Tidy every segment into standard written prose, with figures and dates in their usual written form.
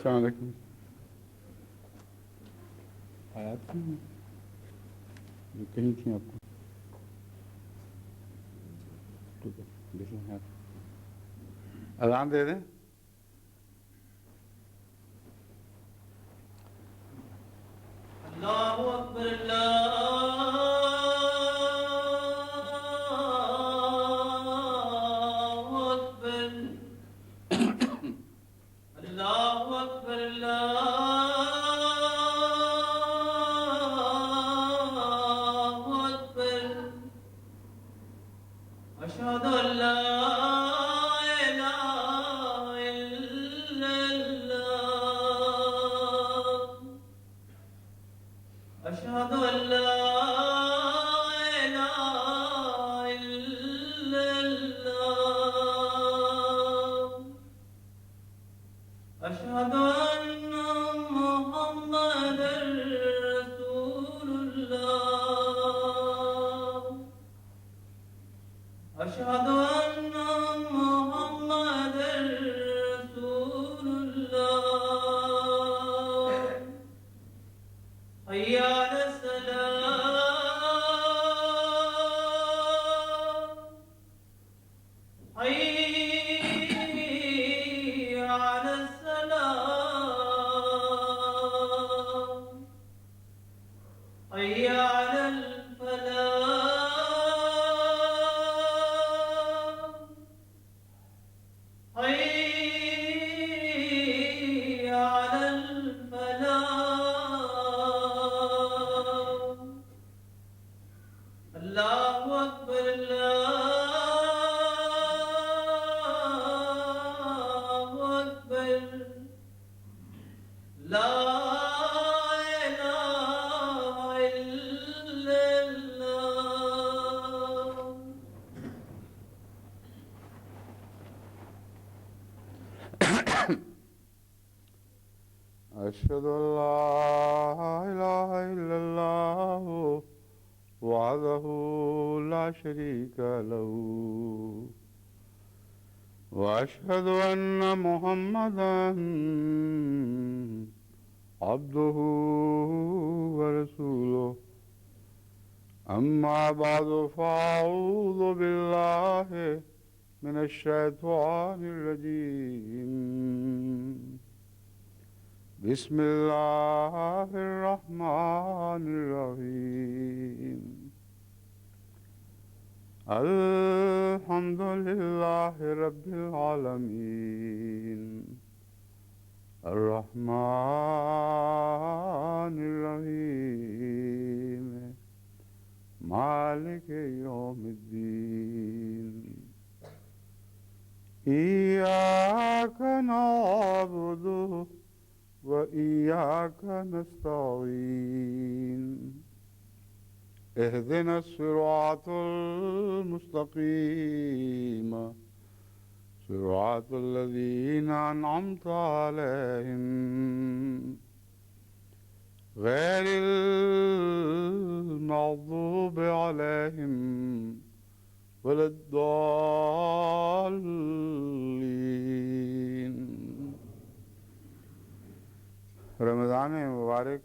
السلام علیکم. آیات تھیں جو کہیں تھیں آپ کو؟ ٹھیک ہے، دیکھ لیں. اذان دے دیں. اللہ اکبر اللہ اکبر اللہ اکبر اللہ اکبر اشہد ان لا الہ الا اللہ اشہد ان لا الہ الا اللہ اشہد ان محمد رسول اللہ اشہد ان محمد رسول اللہ حی علی الصلاۃ حی علی الصلاۃ حی علی الفلاح حی علی الفلاح اللہ اکبر اللہ اکبر لا الہ الا اللہ. أشهد أن لا إله إلا الله وحده لا شريك له وأشهد أن محمدا عبده ورسوله. أما بعد فأعوذ بالله من الشيطان الرجيم. بسم الله الرحمن الرحيم. الحمد لله رب العالمين الرحمن الرحيم مالك يوم الدين. إياك نعبد وإياك نستعين. اهدنا الصراط المستقيم صراط الذين أنعمت عليهم غير المغضوب عليهم ولا الضالين. رمضان مبارک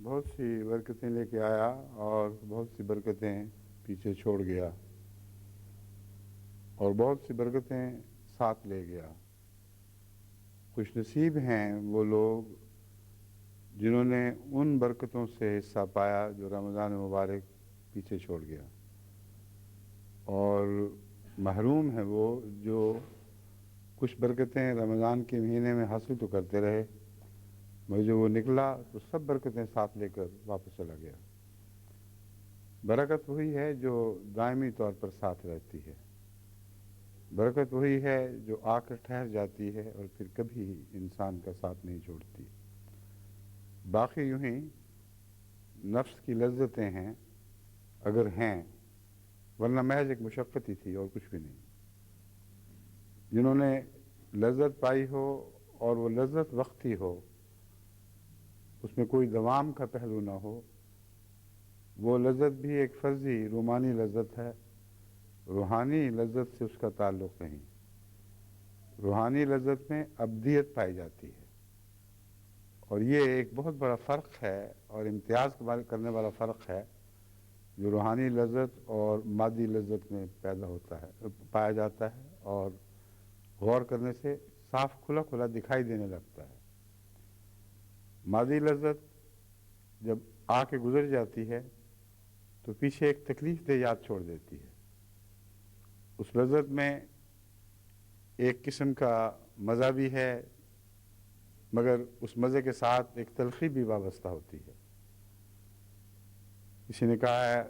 بہت سی برکتیں لے کے آیا اور بہت سی برکتیں پیچھے چھوڑ گیا اور بہت سی برکتیں ساتھ لے گیا. خوش نصیب ہیں وہ لوگ جنہوں نے ان برکتوں سے حصہ پایا جو رمضان مبارک پیچھے چھوڑ گیا، اور محروم ہیں وہ جو کچھ برکتیں رمضان کے مہینے میں حاصل تو کرتے رہے مگر جو وہ نکلا تو سب برکتیں ساتھ لے کر واپس چلا گیا. برکت وہی ہے جو دائمی طور پر ساتھ رہتی ہے. برکت وہی ہے جو آ کر ٹھہر جاتی ہے اور پھر کبھی انسان کا ساتھ نہیں چھوڑتی. باقی یوں ہی نفس کی لذتیں ہیں اگر ہیں، ورنہ محض ایک مشقت ہی تھی اور کچھ بھی نہیں. جنہوں نے لذت پائی ہو اور وہ لذت وقتی ہو، اس میں کوئی دوام کا پہلو نہ ہو، وہ لذت بھی ایک فرضی رومانی لذت ہے. روحانی لذت سے اس کا تعلق نہیں. روحانی لذت میں ابدیت پائی جاتی ہے. اور یہ ایک بہت بڑا فرق ہے اور امتیاز کرنے والا فرق ہے جو روحانی لذت اور مادی لذت میں پیدا ہوتا ہے، پایا جاتا ہے اور غور کرنے سے صاف کھلا کھلا دکھائی دینے لگتا ہے۔ مادی لذت جب آ کے گزر جاتی ہے تو پیچھے ایک تکلیف دہ یاد چھوڑ دیتی ہے۔ اس لذت میں ایک قسم کا مزہ بھی ہے، مگر اس مزے کے ساتھ ایک تلخی بھی وابستہ ہوتی ہے۔ کسی نے کہا ہے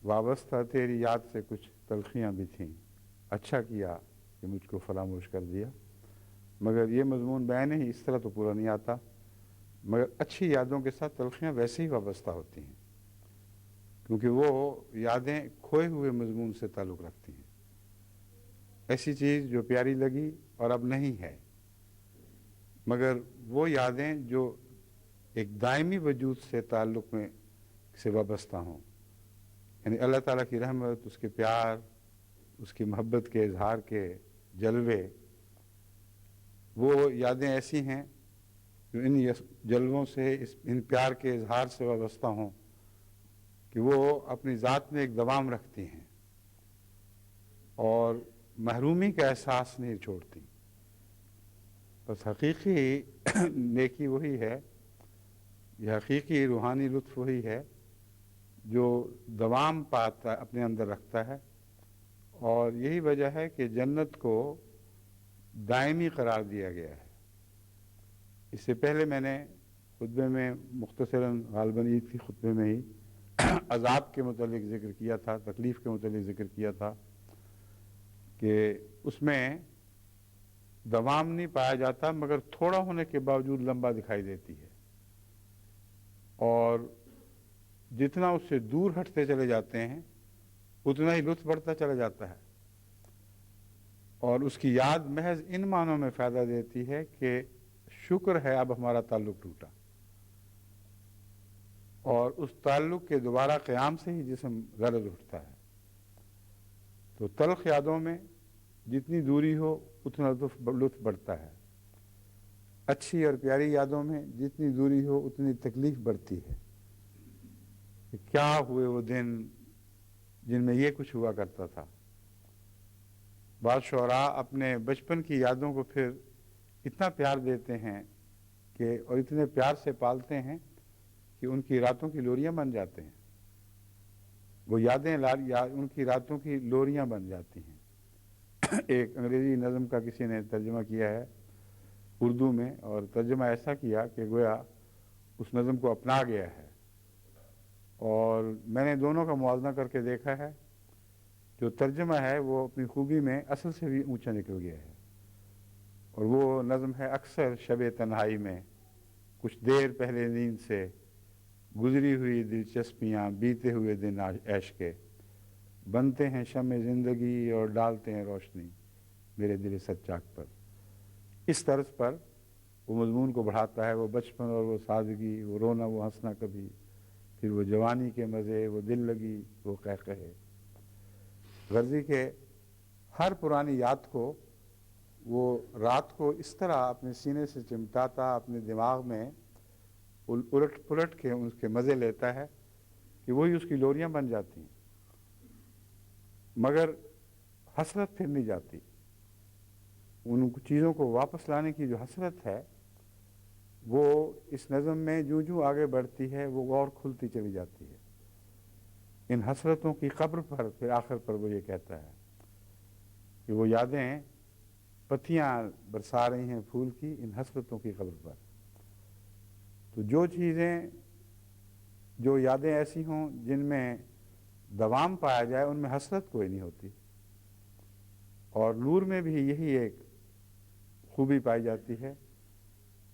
وابستہ تیری یاد سے کچھ تلخیاں بھی تھیں، اچھا کیا کہ مجھ کو فراموش کر دیا۔ مگر یہ مضمون بیان ہی اس طرح تو پورا نہیں آتا، مگر اچھی یادوں کے ساتھ تلخیاں ویسے ہی وابستہ ہوتی ہیں، کیونکہ وہ یادیں کھوئے ہوئے مضمون سے تعلق رکھتی ہیں۔ ایسی چیز جو پیاری لگی اور اب نہیں ہے، مگر وہ یادیں جو ایک دائمی وجود سے تعلق میں سے وابستہ ہوں، یعنی اللہ تعالیٰ کی رحمت، اس کے پیار، اس کی محبت کے اظہار کے جلوے، وہ یادیں ایسی ہیں جو ان جلووں سے، ان پیار کے اظہار سے وابستہ ہوں کہ وہ اپنی ذات میں ایک دوام رکھتی ہیں اور محرومی کا احساس نہیں چھوڑتی۔ بس حقیقی نیکی وہی ہے، یہ حقیقی روحانی لطف وہی ہے جو دوام پاتا اپنے اندر رکھتا ہے، اور یہی وجہ ہے کہ جنت کو دائمی قرار دیا گیا ہے۔ اس سے پہلے میں نے خطبے میں مختصراً غالباً عید کی خطبے میں ہی عذاب کے متعلق ذکر کیا تھا، تکلیف کے متعلق ذکر کیا تھا کہ اس میں دوام نہیں پایا جاتا، مگر تھوڑا ہونے کے باوجود لمبا دکھائی دیتی ہے، اور جتنا اس سے دور ہٹتے چلے جاتے ہیں اتنا ہی لطف بڑھتا چلا جاتا ہے، اور اس کی یاد محض ان معنوں میں فائدہ دیتی ہے کہ شکر ہے اب ہمارا تعلق ٹوٹا، اور اس تعلق کے دوبارہ قیام سے ہی جسم غرض اٹھتا ہے۔ تو تلخ یادوں میں جتنی دوری ہو اتنا لطف بڑھتا ہے، اچھی اور پیاری یادوں میں جتنی دوری ہو اتنی تکلیف بڑھتی ہے کہ کیا ہوئے وہ دن جن میں یہ کچھ ہوا کرتا تھا۔ بعض شعراء اپنے بچپن کی یادوں کو پھر اتنا پیار دیتے ہیں کہ اور اتنے پیار سے پالتے ہیں کہ ان کی راتوں کی لوریاں بن جاتے ہیں، وہ یادیں ان کی راتوں کی لوریاں بن جاتی ہیں۔ ایک انگریزی نظم کا کسی نے ترجمہ کیا ہے اردو میں، اور ترجمہ ایسا کیا کہ گویا اس نظم کو اپنا گیا ہے، اور میں نے دونوں کا موازنہ کر کے دیکھا ہے، جو ترجمہ ہے وہ اپنی خوبی میں اصل سے بھی اونچا نکل گیا ہے، اور وہ نظم ہے اکثر شب تنہائی میں کچھ دیر پہلے نیند سے گزری ہوئی دلچسپیاں بیتے ہوئے دن عیش کے بنتے ہیں شمع زندگی اور ڈالتے ہیں روشنی میرے دل سچاک پر۔ اس طرز پر وہ مضمون کو بڑھاتا ہے، وہ بچپن اور وہ سادگی، وہ رونا وہ ہنسنا کبھی، پھر وہ جوانی کے مزے، وہ دل لگی وہ قہقہے۔ غرضی کے ہر پرانی یاد کو وہ رات کو اس طرح اپنے سینے سے چمٹاتا، اپنے دماغ میں الٹ پلٹ کے اس کے مزے لیتا ہے کہ وہی اس کی لوریاں بن جاتی ہیں، مگر حسرت پھر نہیں جاتی۔ ان چیزوں کو واپس لانے کی جو حسرت ہے وہ اس نظم میں جوں آگے بڑھتی ہے وہ اور کھلتی چلی جاتی ہے۔ ان حسرتوں کی قبر پر پھر آخر پر وہ یہ کہتا ہے کہ وہ یادیں پتیاں برسا رہی ہیں پھول کی ان حسرتوں کی قبر پر۔ تو جو چیزیں، جو یادیں ایسی ہوں جن میں دوام پایا جائے ان میں حسرت کوئی نہیں ہوتی، اور نور میں بھی یہی ایک خوبی پائی جاتی ہے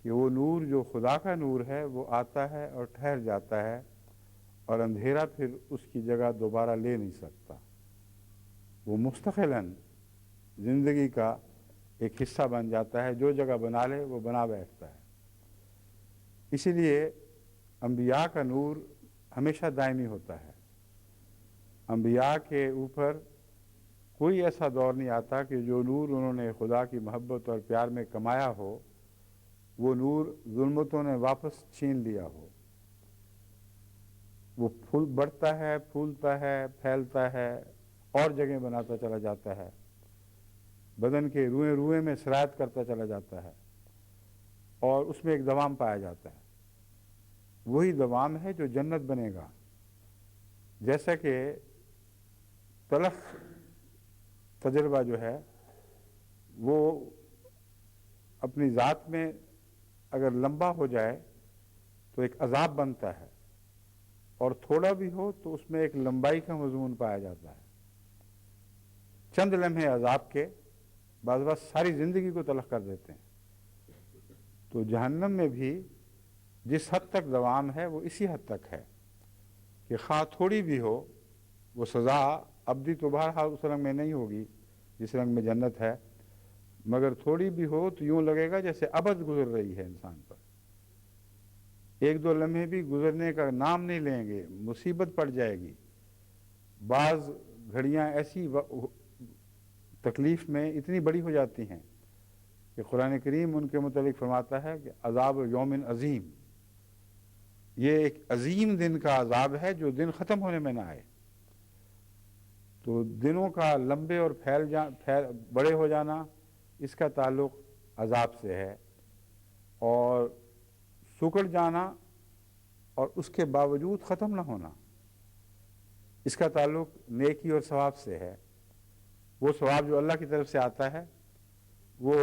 کہ وہ نور جو خدا کا نور ہے وہ آتا ہے اور ٹھہر جاتا ہے، اور اندھیرا پھر اس کی جگہ دوبارہ لے نہیں سکتا، وہ مستقلاً زندگی کا ایک حصہ بن جاتا ہے، جو جگہ بنا لے وہ بنا بیٹھتا ہے۔ اسی لیے انبیاء کا نور ہمیشہ دائمی ہوتا ہے۔ انبیاء کے اوپر کوئی ایسا دور نہیں آتا کہ جو نور انہوں نے خدا کی محبت اور پیار میں کمایا ہو وہ نور ظلمتوں نے واپس چھین لیا ہو، وہ پھول بڑھتا ہے، پھولتا ہے، پھیلتا ہے، اور جگہ بناتا چلا جاتا ہے، بدن کے روئیں روئیں میں سرایت کرتا چلا جاتا ہے، اور اس میں ایک دوام پایا جاتا ہے۔ وہی دوام ہے جو جنت بنے گا۔ جیسا کہ تلخ تجربہ جو ہے وہ اپنی ذات میں اگر لمبا ہو جائے تو ایک عذاب بنتا ہے، اور تھوڑا بھی ہو تو اس میں ایک لمبائی کا مضمون پایا جاتا ہے۔ چند لمحے عذاب کے بعض وقت ساری زندگی کو تلخ کر دیتے ہیں۔ تو جہنم میں بھی جس حد تک دوام ہے وہ اسی حد تک ہے کہ خواہ تھوڑی بھی ہو، وہ سزا ابدی تو بہرحال اس رنگ میں نہیں ہوگی جس رنگ میں جنت ہے، مگر تھوڑی بھی ہو تو یوں لگے گا جیسے ابد گزر رہی ہے انسان پر۔ ایک دو لمحے بھی گزرنے کا نام نہیں لیں گے، مصیبت پڑ جائے گی۔ بعض گھڑیاں ایسی تکلیف میں اتنی بڑی ہو جاتی ہیں کہ قرآن کریم ان کے متعلق فرماتا ہے کہ عذاب یوم عظیم، یہ ایک عظیم دن کا عذاب ہے جو دن ختم ہونے میں نہ آئے۔ تو دنوں کا لمبے اور بڑے ہو جانا، اس کا تعلق عذاب سے ہے، اور سکڑ جانا اور اس کے باوجود ختم نہ ہونا، اس کا تعلق نیکی اور ثواب سے ہے۔ وہ ثواب جو اللہ کی طرف سے آتا ہے وہ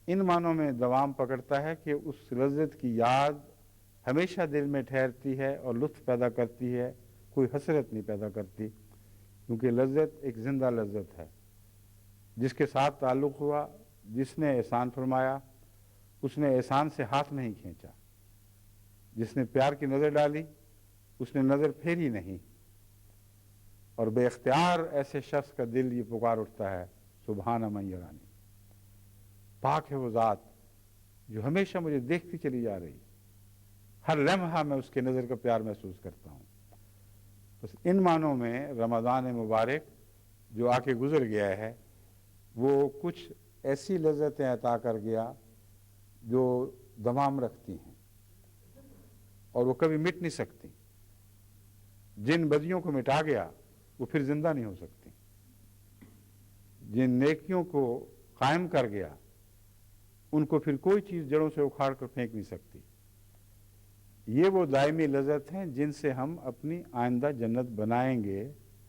ان معنوں میں دوام پکڑتا ہے کہ اس لذت کی یاد ہمیشہ دل میں ٹھہرتی ہے اور لطف پیدا کرتی ہے، کوئی حسرت نہیں پیدا کرتی، کیونکہ لذت ایک زندہ لذت ہے۔ جس کے ساتھ تعلق ہوا، جس نے احسان فرمایا، اس نے احسان سے ہاتھ نہیں کھینچا، جس نے پیار کی نظر ڈالی اس نے نظر پھیری نہیں، اور بے اختیار ایسے شخص کا دل یہ پکار اٹھتا ہے، سبحان من یرانی، پاک ہے وہ ذات جو ہمیشہ مجھے دیکھتی چلی جا رہی، ہر لمحہ میں اس کے نظر کا پیار محسوس کرتا ہوں۔ بس ان معنوں میں رمضان مبارک جو آ کے گزر گیا ہے وہ کچھ ایسی لذتیں عطا کر گیا جو دوام رکھتی ہیں اور وہ کبھی مٹ نہیں سکتی۔ جن بدیوں کو مٹا گیا وہ پھر زندہ نہیں ہو سکتی، جن نیکیوں کو قائم کر گیا ان کو پھر کوئی چیز جڑوں سے اکھاڑ کر پھینک نہیں سکتی۔ یہ وہ دائمی لذت ہیں جن سے ہم اپنی آئندہ جنت بنائیں گے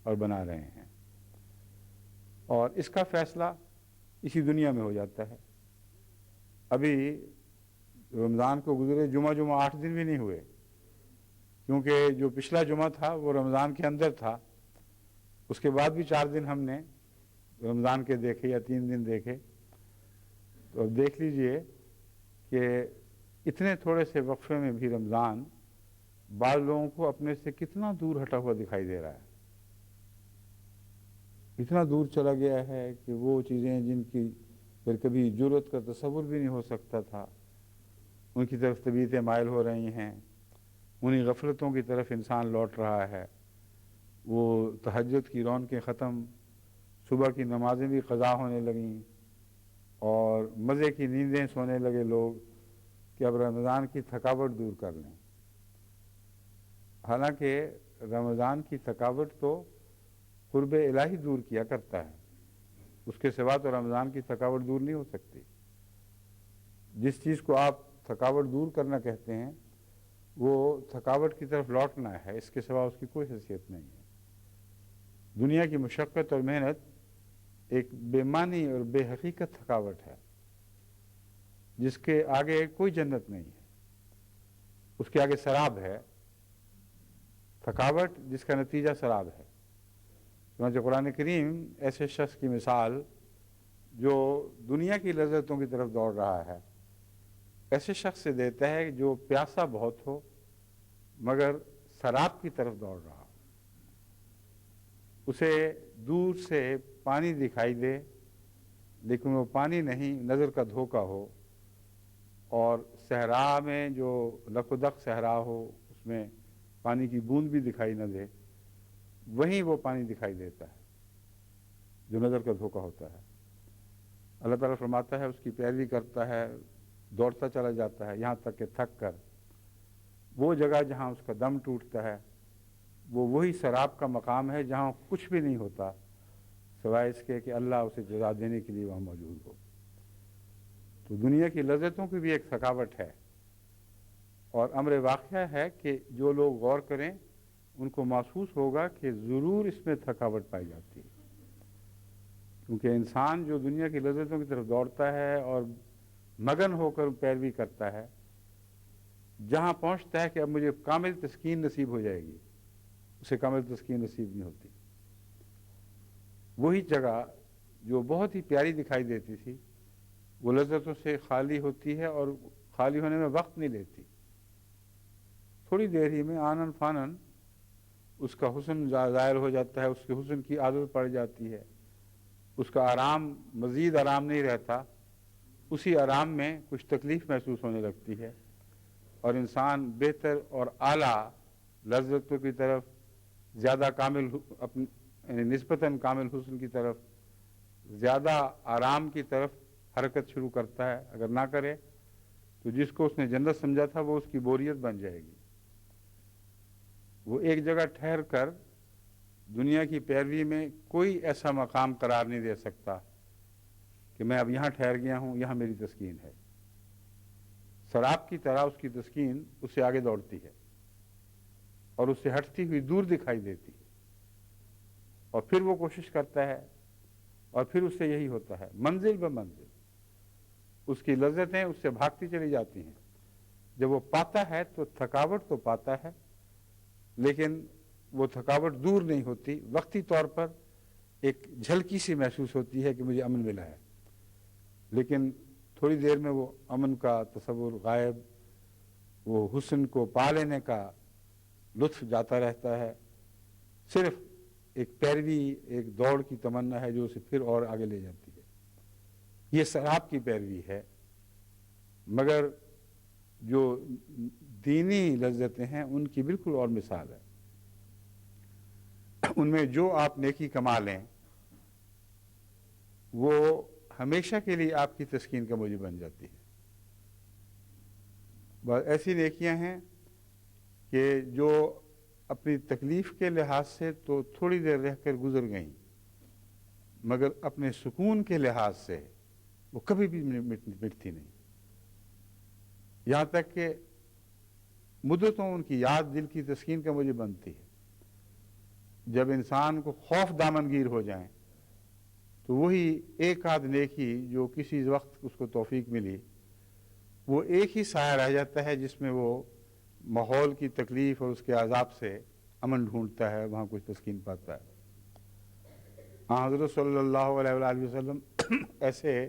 اور بنا رہے ہیں، اور اس کا فیصلہ اسی دنیا میں ہو جاتا ہے۔ ابھی رمضان کو گزرے جمعہ 8 دن بھی نہیں ہوئے، کیونکہ جو پچھلا جمعہ تھا وہ رمضان کے اندر تھا، اس کے بعد بھی 4 دن ہم نے رمضان کے دیکھے یا 3 دن دیکھے۔ تو اب دیکھ لیجئے کہ اتنے تھوڑے سے وقفے میں بھی رمضان بعض لوگوں کو اپنے سے کتنا دور ہٹا ہوا دکھائی دے رہا ہے، اتنا دور چلا گیا ہے کہ وہ چیزیں جن کی پھر کبھی جرأت کا تصور بھی نہیں ہو سکتا تھا ان کی طرف طبیعتیں مائل ہو رہی ہیں، انہی غفلتوں کی طرف انسان لوٹ رہا ہے۔ وہ تہجد کی رونقیں ختم، صبح کی نمازیں بھی قضا ہونے لگیں، اور مزے کی نیندیں سونے لگے لوگ کہ اب رمضان کی تھکاوٹ دور کر لیں۔ حالانکہ رمضان کی تھکاوٹ تو قرب الہی دور کیا کرتا ہے، اس کے سوا تو رمضان کی تھکاوٹ دور نہیں ہو سکتی۔ جس چیز کو آپ تھکاوٹ دور کرنا کہتے ہیں وہ تھکاوٹ کی طرف لوٹنا ہے، اس کے سوا اس کی کوئی حیثیت نہیں ہے۔ دنیا کی مشقت اور محنت ایک بے معنی اور بے حقیقت تھکاوٹ ہے جس کے آگے کوئی جنت نہیں ہے، اس کے آگے سراب ہے، تھکاوٹ جس کا نتیجہ سراب ہے۔ چنانچہ قرآن کریم ایسے شخص کی مثال جو دنیا کی لذتوں کی طرف دوڑ رہا ہے ایسے شخص سے دیتا ہے جو پیاسا بہت ہو مگر سراب کی طرف دوڑ رہا ہو، اسے دور سے پانی دکھائی دے لیکن وہ پانی نہیں، نظر کا دھوکہ ہو، اور صحرا میں جو لکدق صحرا ہو اس میں پانی کی بوند بھی دکھائی نہ دے، وہیں وہ پانی دکھائی دیتا ہے جو نظر کا دھوکہ ہوتا ہے۔ اللہ تعالیٰ فرماتا ہے اس کی پیروی کرتا ہے دوڑتا چلا جاتا ہے یہاں تک کہ تھک کر وہ جگہ جہاں اس کا دم ٹوٹتا ہے وہ وہی سراب کا مقام ہے جہاں کچھ بھی نہیں ہوتا سوائے اس کے کہ اللہ اسے جزا دینے کے لیے وہاں موجود ہو۔ تو دنیا کی لذتوں کی بھی ایک تھکاوٹ ہے، اور امر واقعہ ہے کہ جو لوگ غور کریں ان کو محسوس ہوگا کہ ضرور اس میں تھکاوٹ پائی جاتی ہے، کیونکہ انسان جو دنیا کی لذتوں کی طرف دوڑتا ہے اور مگن ہو کر پیروی کرتا ہے، جہاں پہنچتا ہے کہ اب مجھے کامل تسکین نصیب ہو جائے گی، اسے کامل تسکین نصیب نہیں ہوتی۔ وہی جگہ جو بہت ہی پیاری دکھائی دیتی تھی وہ لذتوں سے خالی ہوتی ہے اور خالی ہونے میں وقت نہیں لیتی، تھوڑی دیر ہی میں آنن فانن اس کا حسن ظاہر ہو جاتا ہے، اس کے حسن کی عادت پڑ جاتی ہے، اس کا آرام مزید آرام نہیں رہتا، اسی آرام میں کچھ تکلیف محسوس ہونے لگتی ہے، اور انسان بہتر اور اعلیٰ لذتوں کی طرف زیادہ کامل اپنی یعنی نسبتاً کامل حسن کی طرف زیادہ آرام کی طرف حرکت شروع کرتا ہے۔ اگر نہ کرے تو جس کو اس نے جنت سمجھا تھا وہ اس کی بوریت بن جائے گی۔ وہ ایک جگہ ٹھہر کر دنیا کی پیروی میں کوئی ایسا مقام قرار نہیں دے سکتا کہ میں اب یہاں ٹھہر گیا ہوں، یہاں میری تسکین ہے۔ سراب کی طرح اس کی تسکین اس سے آگے دوڑتی ہے اور اس سے ہٹتی ہوئی دور دکھائی دیتی ہے، اور پھر وہ کوشش کرتا ہے اور پھر اس سے یہی ہوتا ہے، منزل بہ منزل اس کی لذتیں اس سے بھاگتی چلی جاتی ہیں۔ جب وہ پاتا ہے تو تھکاوٹ تو پاتا ہے، لیکن وہ تھکاوٹ دور نہیں ہوتی، وقتی طور پر ایک جھلکی سی محسوس ہوتی ہے کہ مجھے امن ملا ہے، لیکن تھوڑی دیر میں وہ امن کا تصور غائب، وہ حسن کو پا لینے کا لطف جاتا رہتا ہے، صرف ایک پیروی، ایک دوڑ کی تمنا ہے جو اسے پھر اور آگے لے جاتی ہے۔ یہ سراب کی پیروی ہے، مگر جو دینی لذتیں ہیں ان کی بالکل اور مثال ہے۔ ان میں جو آپ نیکی کما لیں وہ ہمیشہ کے لیے آپ کی تسکین کا موجب بن جاتی ہے۔ بس ایسی نیکیاں ہیں کہ جو اپنی تکلیف کے لحاظ سے تو تھوڑی دیر رہ کر گزر گئیں، مگر اپنے سکون کے لحاظ سے وہ کبھی بھی مٹتی نہیں، یہاں تک کہ مدتوں ان کی یاد دل کی تسکین کا موجب بنتی ہے۔ جب انسان کو خوف دامنگیر ہو جائیں تو وہی ایک آدھ نیکی جو کسی وقت اس کو توفیق ملی وہ ایک ہی سایہ رہ جاتا ہے جس میں وہ ماحول کی تکلیف اور اس کے عذاب سے امن ڈھونڈتا ہے، وہاں کچھ تسکین پاتا ہے۔ حضرت صلی اللہ علیہ وآلہ وسلم ایسے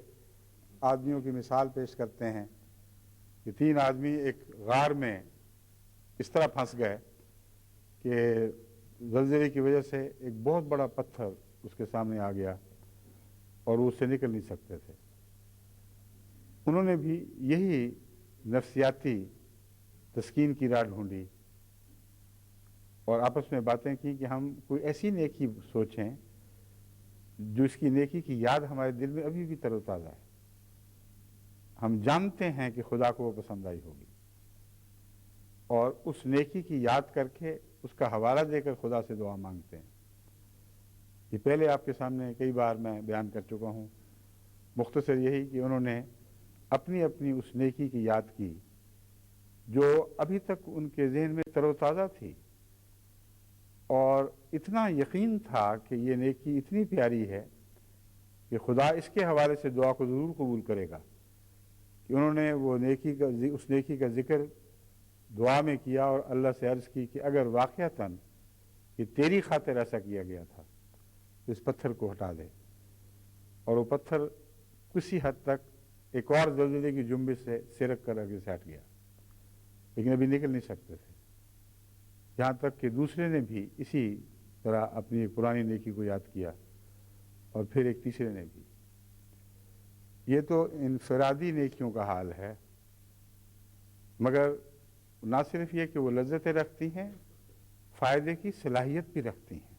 آدمیوں کی مثال پیش کرتے ہیں کہ 3 آدمی ایک غار میں اس طرح پھنس گئے کہ زلزلے کی وجہ سے ایک بہت بڑا پتھر اس کے سامنے آ گیا اور وہ اس سے نکل نہیں سکتے تھے۔ انہوں نے بھی یہی نفسیاتی تسکین کی راہ ڈھونڈی اور آپس میں باتیں کی کہ ہم کوئی ایسی نیکی سوچیں جو اس کی نیکی کی یاد ہمارے دل میں ابھی بھی تر و تازہ ہے، ہم جانتے ہیں کہ خدا کو وہ پسند آئی ہوگی، اور اس نیکی کی یاد کر کے اس کا حوالہ دے کر خدا سے دعا مانگتے ہیں۔ یہ پہلے آپ کے سامنے کئی بار میں بیان کر چکا ہوں، مختصر یہی کہ انہوں نے اپنی اپنی اس نیکی کی یاد کی جو ابھی تک ان کے ذہن میں تر و تازہ تھی، اور اتنا یقین تھا کہ یہ نیکی اتنی پیاری ہے کہ خدا اس کے حوالے سے دعا کو ضرور قبول کرے گا، کہ انہوں نے وہ اس نیکی کا ذکر دعا میں کیا اور اللہ سے عرض کی کہ اگر واقعتاً کہ تیری خاطر ایسا کیا گیا تھا تو اس پتھر کو ہٹا دے، اور وہ پتھر کسی حد تک ایک اور زلزلے کی جنبش سے سرک کر آگے سے ہٹ گیا، لیکن ابھی نکل نہیں سکتے تھے، یہاں تک کہ دوسرے نے بھی اسی طرح اپنی ایک پرانی نیکی کو یاد کیا، اور پھر ایک تیسرے نے بھی۔ یہ تو انفرادی نیکیوں کا حال ہے، مگر نہ صرف یہ کہ وہ لذتیں رکھتی ہیں، فائدے کی صلاحیت بھی رکھتی ہیں۔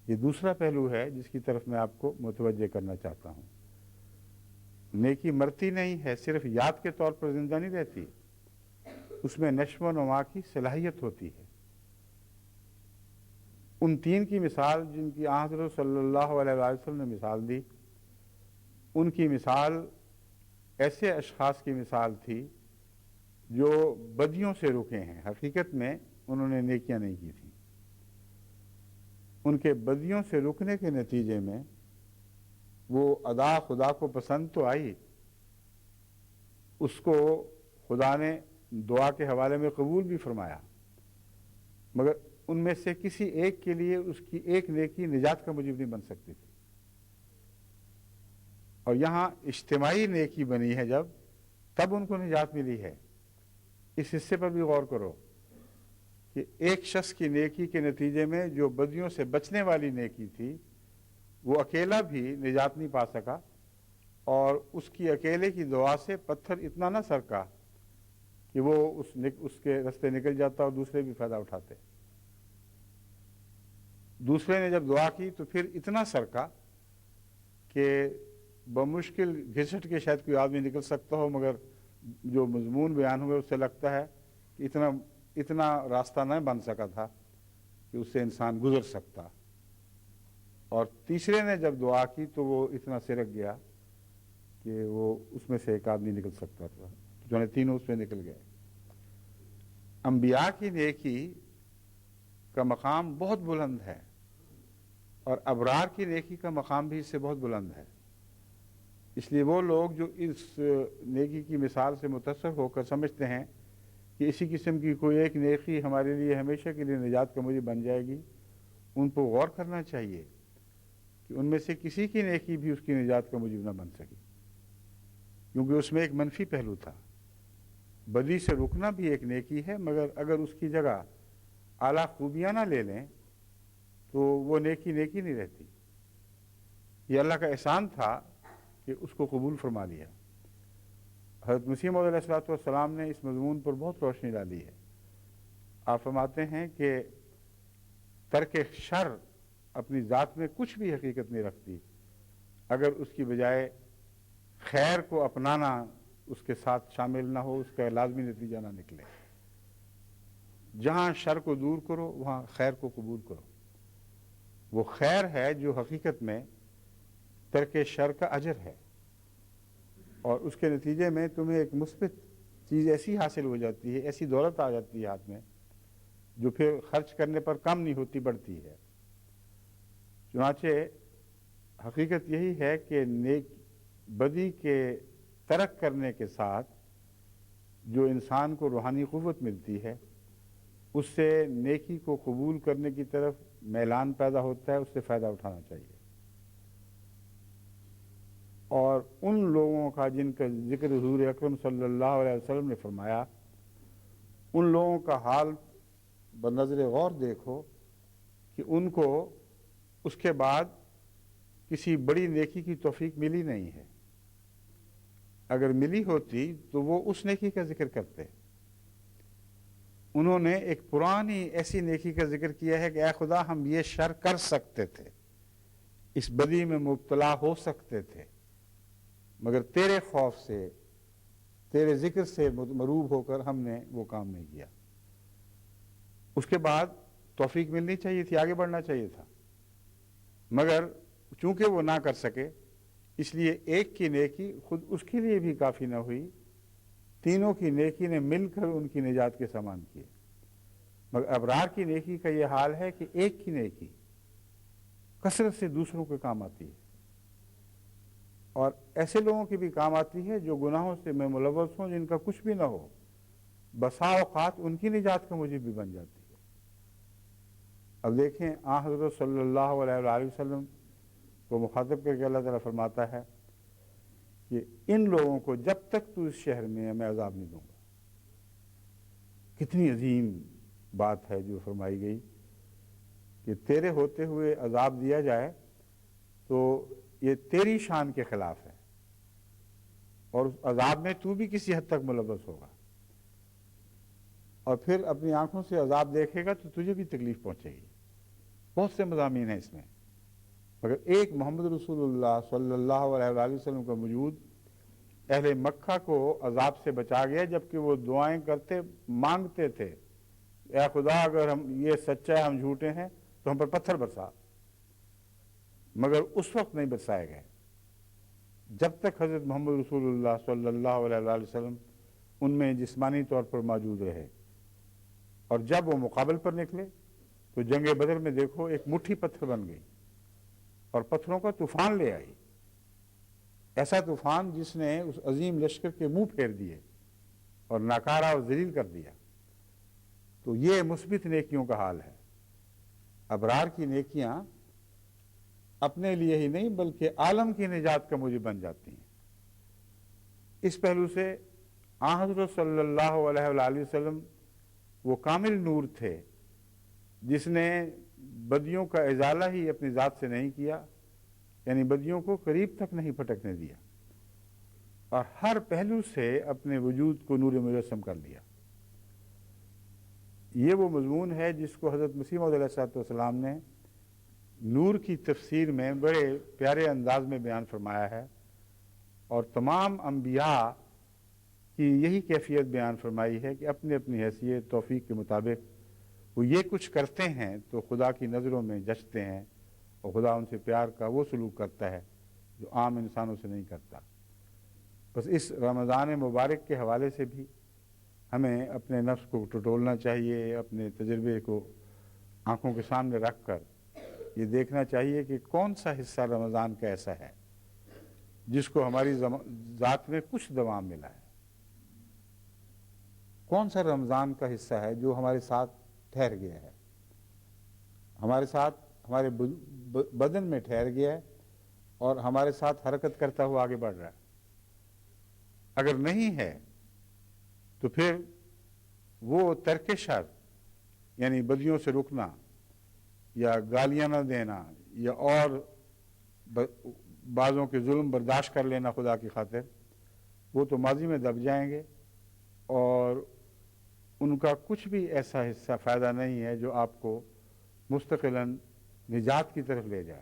یہ دوسرا پہلو ہے جس کی طرف میں آپ کو متوجہ کرنا چاہتا ہوں۔ نیکی مرتی نہیں ہے، صرف یاد کے طور پر زندہ نہیں رہتی، اس میں نشو و نما کی صلاحیت ہوتی ہے۔ ان تین کی مثال جن کی حضرت صلی اللہ علیہ وسلم نے مثال دی، ان کی مثال ایسے اشخاص کی مثال تھی جو بدیوں سے رکے ہیں، حقیقت میں انہوں نے نیکیاں نہیں کی تھیں۔ ان کے بدیوں سے رکنے کے نتیجے میں وہ ادا خدا کو پسند تو آئی، اس کو خدا نے دعا کے حوالے میں قبول بھی فرمایا، مگر ان میں سے کسی ایک کے لیے اس کی ایک نیکی نجات کا موجب نہیں بن سکتی تھی۔ اور یہاں اجتماعی نیکی بنی ہے جب، تب ان کو نجات ملی ہے۔ اس حصے پر بھی غور کرو کہ ایک شخص کی نیکی کے نتیجے میں جو بدیوں سے بچنے والی نیکی تھی، وہ اکیلا بھی نجات نہیں پا سکا، اور اس کی اکیلے کی دعا سے پتھر اتنا نہ سرکا کہ وہ اس کے رستے نکل جاتا اور دوسرے بھی فائدہ اٹھاتے۔ دوسرے نے جب دعا کی تو پھر اتنا سرکا کہ بمشکل گھسٹ کے شاید کوئی آدمی نکل سکتا ہو، مگر جو مضمون بیان ہوئے اس سے لگتا ہے کہ اتنا راستہ نہ بن سکا تھا کہ اس سے انسان گزر سکتا۔ اور تیسرے نے جب دعا کی تو وہ اتنا سرک گیا کہ وہ اس میں سے ایک آدمی نکل سکتا تھا، جو تینوں اس میں نکل گئے۔ انبیاء کی نیکی کا مقام بہت بلند ہے، اور ابرار کی نیکی کا مقام بھی اس سے بہت بلند ہے۔ اس لیے وہ لوگ جو اس نیکی کی مثال سے متاثر ہو کر سمجھتے ہیں کہ اسی قسم کی کوئی ایک نیکی ہمارے لیے ہمیشہ کے لیے نجات کا موجب بن جائے گی، ان پر غور کرنا چاہیے کہ ان میں سے کسی کی نیکی بھی اس کی نجات کا موجب نہ بن سکی، کیونکہ اس میں ایک منفی پہلو تھا۔ بدی سے رکنا بھی ایک نیکی ہے، مگر اگر اس کی جگہ اعلیٰ خوبیاں نہ لے لیں تو وہ نیکی نہیں رہتی۔ یہ اللہ کا احسان تھا کہ اس کو قبول فرما لیا۔ حضرت مسیح موعود علیہ السلام نے اس مضمون پر بہت روشنی ڈالی ہے۔ آپ فرماتے ہیں کہ ترک شر اپنی ذات میں کچھ بھی حقیقت نہیں رکھتی اگر اس کی بجائے خیر کو اپنانا اس کے ساتھ شامل نہ ہو، اس کا لازمی نتیجہ نہ نکلے۔ جہاں شر کو دور کرو وہاں خیر کو قبول کرو۔ وہ خیر ہے جو حقیقت میں ترک شر کا اجر ہے، اور اس کے نتیجے میں تمہیں ایک مثبت چیز ایسی حاصل ہو جاتی ہے، ایسی دولت آ جاتی ہے ہاتھ میں، جو پھر خرچ کرنے پر کم نہیں ہوتی، بڑھتی ہے۔ چنانچہ حقیقت یہی ہے کہ بدی کے ترک کرنے کے ساتھ جو انسان کو روحانی قوت ملتی ہے، اس سے نیکی کو قبول کرنے کی طرف میلان پیدا ہوتا ہے، اس سے فائدہ اٹھانا چاہیے۔ اور ان لوگوں کا جن کا ذکر حضور اکرم صلی اللہ علیہ وسلم نے فرمایا، ان لوگوں کا حال بنظر غور دیکھو کہ ان کو اس کے بعد کسی بڑی نیکی کی توفیق ملی نہیں ہے۔ اگر ملی ہوتی تو وہ اس نیکی کا ذکر کرتے۔ انہوں نے ایک پرانی ایسی نیکی کا ذکر کیا ہے کہ اے خدا ہم یہ شر کر سکتے تھے، اس بدی میں مبتلا ہو سکتے تھے، مگر تیرے خوف سے، تیرے ذکر سے مروب ہو کر ہم نے وہ کام نہیں کیا۔ اس کے بعد توفیق ملنی چاہیے تھی، آگے بڑھنا چاہیے تھا، مگر چونکہ وہ نہ کر سکے اس لیے ایک کی نیکی خود اس کے لیے بھی کافی نہ ہوئی، تینوں کی نیکی نے مل کر ان کی نجات کے سامان کیے۔ مگر ابرار کی نیکی کا یہ حال ہے کہ ایک کی نیکی کثرت سے دوسروں کے کام آتی ہے، اور ایسے لوگوں کی بھی کام آتی ہے جو گناہوں سے میں ملوث ہوں، جن کا کچھ بھی نہ ہو، بسا اوقات ان کی نجات کا موجب بھی بن جاتی ہے۔ اب دیکھیں حضرت صلی اللہ علیہ وآلہ وسلم کو مخاطب کر کے اللہ تعالیٰ فرماتا ہے کہ ان لوگوں کو جب تک تو اس شہر میں ہے میں عذاب نہیں دوں گا۔ کتنی عظیم بات ہے جو فرمائی گئی کہ تیرے ہوتے ہوئے عذاب دیا جائے تو یہ تیری شان کے خلاف ہے، اور اس عذاب میں تو بھی کسی حد تک ملوث ہوگا، اور پھر اپنی آنکھوں سے عذاب دیکھے گا تو تجھے بھی تکلیف پہنچے گی۔ بہت سے مضامین ہیں اس میں، مگر ایک محمد رسول اللہ صلی اللہ علیہ وآلہ وسلم کا وجود اہل مکہ کو عذاب سے بچا گیا، جبکہ وہ دعائیں کرتے مانگتے تھے، اے خدا اگر ہم یہ سچا ہے، ہم جھوٹے ہیں تو ہم پر پتھر برسا، مگر اس وقت نہیں برسائے گئے جب تک حضرت محمد رسول اللہ صلی اللہ علیہ وآلہ وسلم ان میں جسمانی طور پر موجود رہے۔ اور جب وہ مقابل پر نکلے تو جنگ بدر میں دیکھو ایک مٹھی پتھر بن گئی اور پتھروں کا طوفان لے آئی، ایسا طوفان جس نے اس عظیم لشکر کے منہ پھیر دیے اور ناکارہ اور ذلیل کر دیا۔ تو یہ مثبت نیکیوں کا حال ہے۔ ابرار کی نیکیاں اپنے لیے ہی نہیں بلکہ عالم کی نجات کا موجب بن جاتی ہیں۔ اس پہلو سے آن حضرت صلی اللہ علیہ وآلہ وسلم وہ کامل نور تھے جس نے بدیوں کا ازالہ ہی اپنی ذات سے نہیں کیا، یعنی بدیوں کو قریب تک نہیں پھٹکنے دیا، اور ہر پہلو سے اپنے وجود کو نور مجسم کر لیا۔ یہ وہ مضمون ہے جس کو حضرت مسیح موعود علیہ السلام نے نور کی تفسیر میں بڑے پیارے انداز میں بیان فرمایا ہے، اور تمام انبیاء کی یہی کیفیت بیان فرمائی ہے کہ اپنی اپنی حیثیت توفیق کے مطابق وہ یہ کچھ کرتے ہیں تو خدا کی نظروں میں جچتے ہیں، اور خدا ان سے پیار کا وہ سلوک کرتا ہے جو عام انسانوں سے نہیں کرتا۔ بس اس رمضان مبارک کے حوالے سے بھی ہمیں اپنے نفس کو ٹٹولنا چاہیے، اپنے تجربے کو آنکھوں کے سامنے رکھ کر یہ دیکھنا چاہیے کہ کون سا حصہ رمضان کا ایسا ہے جس کو ہماری ذات میں کچھ دوام ملا ہے، کون سا رمضان کا حصہ ہے جو ہمارے ساتھ ٹھہر گیا ہے، ہمارے ساتھ ہمارے بدن میں ٹھہر گیا ہے اور ہمارے ساتھ حرکت کرتا ہوا آگے بڑھ رہا ہے۔ اگر نہیں ہے تو پھر وہ ترک شر، یعنی بدیوں سے رکنا یا گالیاں نہ دینا یا اور بعضوں کے ظلم برداشت کر لینا خدا کی خاطر، وہ تو ماضی میں دب جائیں گے، اور ان کا کچھ بھی ایسا حصہ فائدہ نہیں ہے جو آپ کو مستقلاً نجات کی طرف لے جائے۔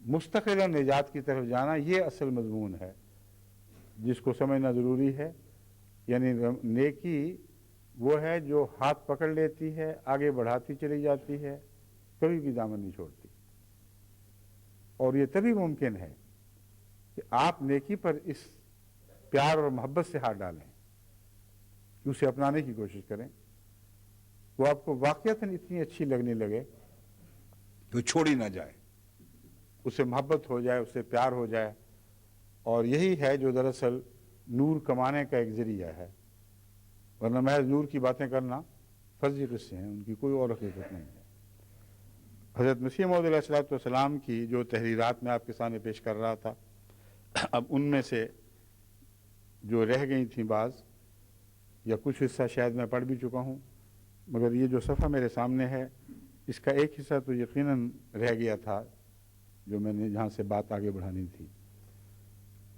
مستقلاً نجات کی طرف جانا یہ اصل مضمون ہے جس کو سمجھنا ضروری ہے۔ یعنی نیکی وہ ہے جو ہاتھ پکڑ لیتی ہے، آگے بڑھاتی چلی جاتی ہے، کبھی بھی دامن نہیں چھوڑتی، اور یہ تبھی ممکن ہے کہ آپ نیکی پر اس پیار اور محبت سے ہاتھ ڈالیں، اسے اپنانے کی کوشش کریں، وہ آپ کو واقعتاً اتنی اچھی لگنے لگے کہ وہ چھوڑی نہ جائے، اسے محبت ہو جائے، اسے پیار ہو جائے۔ اور یہی ہے جو دراصل نور کمانے کا ایک ذریعہ ہے، ورنہ محض نور کی باتیں کرنا فرضی قصے ہیں، ان کی کوئی اور حقیقت نہیں ہے۔ حضرت مسیح موعود علیہ السلام کی جو تحریرات میں آپ کے سامنے پیش کر رہا تھا، اب ان میں سے جو رہ گئی تھیں بعض، یا کچھ حصہ شاید میں پڑھ بھی چکا ہوں، مگر یہ جو صفحہ میرے سامنے ہے اس کا ایک حصہ تو یقیناً رہ گیا تھا جو میں نے جہاں سے بات آگے بڑھانی تھی۔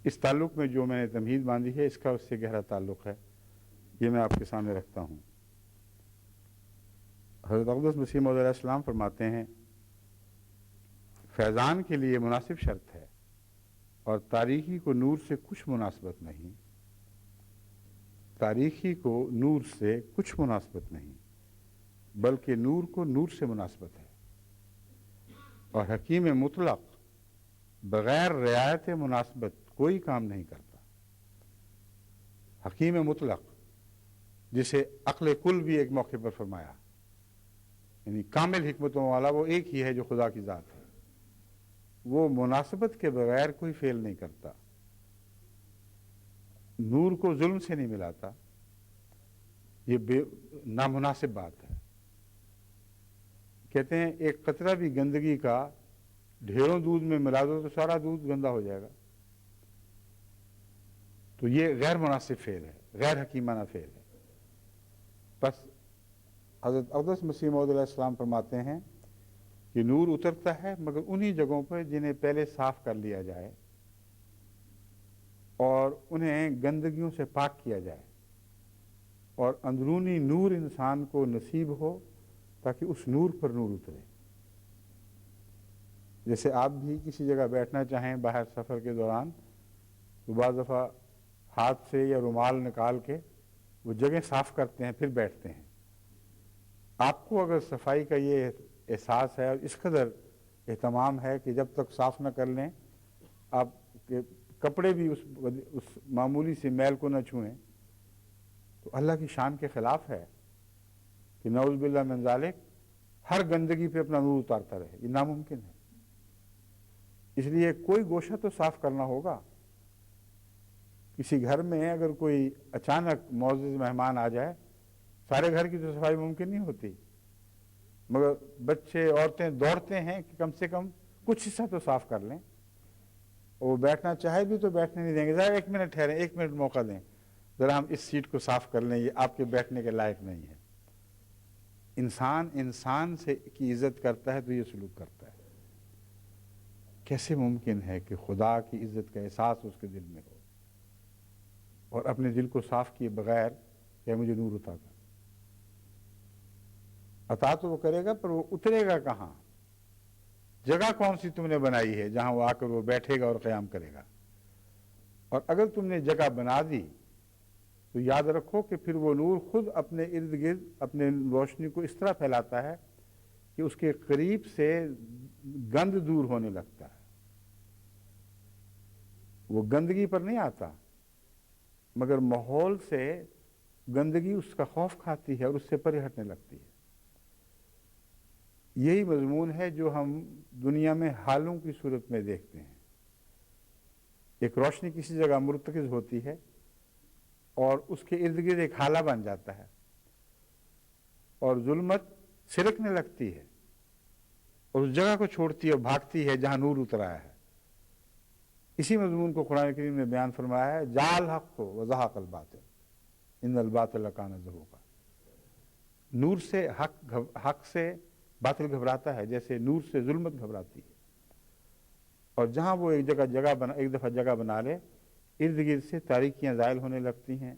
اس تعلق میں جو میں نے تمہید باندھی ہے اس کا اس سے گہرا تعلق ہے، یہ میں آپ کے سامنے رکھتا ہوں۔ حضرت اقدس مسیح موعود علیہ السلام فرماتے ہیں، فیضان کے لیے مناسب شرط ہے اور تاریکی کو نور سے کچھ مناسبت نہیں، تاریکی کو نور سے کچھ مناسبت نہیں بلکہ نور کو نور سے مناسبت ہے، اور حکیم مطلق بغیر رعایت مناسبت کوئی کام نہیں کرتا۔ حکیم مطلق جسے عقل کل بھی ایک موقع پر فرمایا، یعنی کامل حکمتوں والا وہ ایک ہی ہے جو خدا کی ذات ہے، وہ مناسبت کے بغیر کوئی فعل نہیں کرتا، نور کو ظلم سے نہیں ملاتا، یہ نامناسب بات ہے۔ کہتے ہیں ایک قطرہ بھی گندگی کا ڈھیروں دودھ میں ملا دو تو سارا دودھ گندا ہو جائے گا، تو یہ غیر مناسب فعل ہے، غیر حکیمانہ فعل ہے۔ بس حضرت اقدس مسیح موعود علیہ السلام فرماتے ہیں کہ نور اترتا ہے مگر انہی جگہوں پر جنہیں پہلے صاف کر لیا جائے اور انہیں گندگیوں سے پاک کیا جائے، اور اندرونی نور انسان کو نصیب ہو تاکہ اس نور پر نور اترے۔ جیسے آپ بھی کسی جگہ بیٹھنا چاہیں باہر سفر کے دوران تو بعض دفعہ ہاتھ سے یا رومال نکال کے وہ جگہ صاف کرتے ہیں پھر بیٹھتے ہیں۔ آپ کو اگر صفائی کا یہ احساس ہے اور اس قدر اہتمام ہے کہ جب تک صاف نہ کر لیں آپ کے کپڑے بھی اس معمولی سی میل کو نہ چھوئیں، تو اللہ کی شان کے خلاف ہے کہ نعوذ باللہ من ذالک ہر گندگی پہ اپنا نور اتارتا رہے، یہ ناممکن ہے۔ اس لیے کوئی گوشہ تو صاف کرنا ہوگا۔ کسی گھر میں اگر کوئی اچانک معزز مہمان آ جائے، سارے گھر کی تو صفائی ممکن نہیں ہوتی، مگر بچے عورتیں دوڑتے ہیں کہ کم سے کم کچھ حصہ تو صاف کر لیں، اور وہ بیٹھنا چاہے بھی تو بیٹھنے نہیں دیں گے، ذرا 1 منٹ ٹھہریں، 1 منٹ موقع دیں، ذرا ہم اس سیٹ کو صاف کر لیں، یہ آپ کے بیٹھنے کے لائق نہیں ہے۔ انسان سے کی عزت کرتا ہے تو یہ سلوک کرتا ہے۔ کیسے ممکن ہے کہ خدا کی عزت کا احساس اس کے دل میں ہو اور اپنے دل کو صاف کیے بغیر کہ مجھے نور عطا کر؟ عطا تو وہ کرے گا پر وہ اترے گا کہاں؟ جگہ کون سی تم نے بنائی ہے جہاں وہ آ کر وہ بیٹھے گا اور قیام کرے گا؟ اور اگر تم نے جگہ بنا دی تو یاد رکھو کہ پھر وہ نور خود اپنے ارد گرد اپنے روشنی کو اس طرح پھیلاتا ہے کہ اس کے قریب سے گند دور ہونے لگتا ہے۔ وہ گندگی پر نہیں آتا، مگر ماحول سے گندگی اس کا خوف کھاتی ہے اور اس سے پرے ہٹنے لگتی ہے۔ یہی مضمون ہے جو ہم دنیا میں حالوں کی صورت میں دیکھتے ہیں۔ ایک روشنی کسی جگہ مرتکز ہوتی ہے اور اس کے ارد گرد ایک حالہ بن جاتا ہے اور ظلمت سرکنے لگتی ہے اور اس جگہ کو چھوڑتی ہے اور بھاگتی ہے جہاں نور اتر آیا ہے۔ اسی مضمون کو قرآن کریم نے بیان فرمایا ہے، جعل حق کو وزحق الباطل ان الباطل کان زہوقا۔ نور سے حق سے باطل گھبراتا ہے جیسے نور سے ظلمت گھبراتی ہے، اور جہاں وہ ایک دفعہ جگہ بنا لے، ارد گرد سے تاریکیاں زائل ہونے لگتی ہیں۔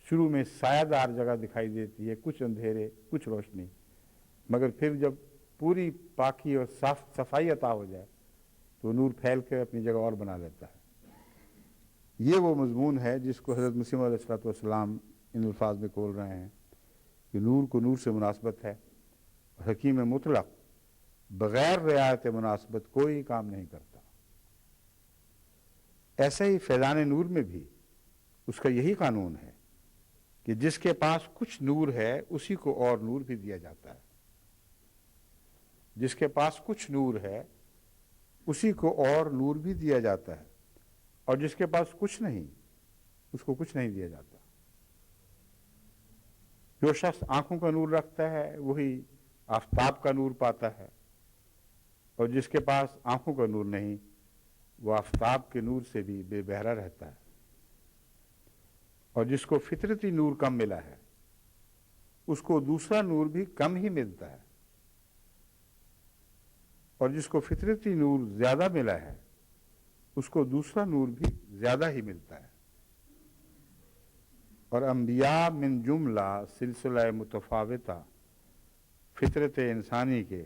شروع میں سایہ دار جگہ دکھائی دیتی ہے، کچھ اندھیرے کچھ روشنی، مگر پھر جب پوری پاکی اور صفائی عطا ہو جائے تو نور پھیل کر اپنی جگہ اور بنا لیتا ہے۔ یہ وہ مضمون ہے جس کو حضرت مسیح علیہ الصلوۃ والسلام ان الفاظ میں کھول رہے ہیں کہ نور کو نور سے مناسبت ہے، حکیم مطلق بغیر رعایت مناسبت کوئی کام نہیں کرتا۔ ایسے ہی فیضان نور میں بھی اس کا یہی قانون ہے کہ جس کے پاس کچھ نور ہے اسی کو اور نور بھی دیا جاتا ہے، جس کے پاس کچھ نور ہے اسی کو اور نور بھی دیا جاتا ہے، اور جس کے پاس کچھ نہیں اس کو کچھ نہیں دیا جاتا۔ جو شخص آنکھوں کا نور رکھتا ہے وہی آفتاب کا نور پاتا ہے، اور جس کے پاس آنکھوں کا نور نہیں وہ آفتاب کے نور سے بھی بے بہرا رہتا ہے۔ اور جس کو فطرتی نور کم ملا ہے اس کو دوسرا نور بھی کم ہی ملتا ہے، اور جس کو فطرتی نور زیادہ ملا ہے اس کو دوسرا نور بھی زیادہ ہی ملتا ہے۔ اور انبیاء من جملہ سلسلہ متفاوتہ فطرت انسانی کے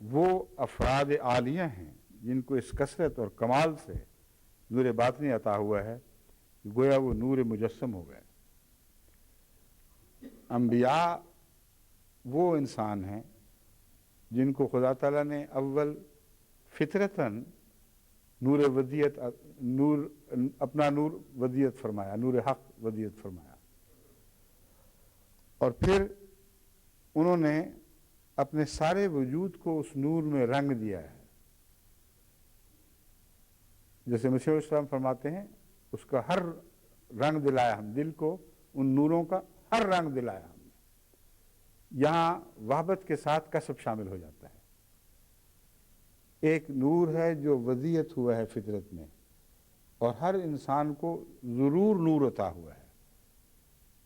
وہ افراد عالیہ ہیں جن کو اس کثرت اور کمال سے نور باطنی عطا ہوا ہے کہ گویا وہ نور مجسم ہو گئے۔ انبیاء وہ انسان ہیں جن کو خدا تعالیٰ نے اول فطرتاً اپنا نور ودیت فرمایا، نور حق ودیت فرمایا، اور پھر انہوں نے اپنے سارے وجود کو اس نور میں رنگ دیا ہے۔ جیسے مسیح علیہ السلام فرماتے ہیں اس کا ہر رنگ دلایا ہم، دل کو ان نوروں کا ہر رنگ دلایا ہم نے۔ یہاں وحبت کے ساتھ کسب شامل ہو جاتا ہے۔ ایک نور ہے جو وضعیت ہوا ہے فطرت میں، اور ہر انسان کو ضرور نور عطا ہوا ہے۔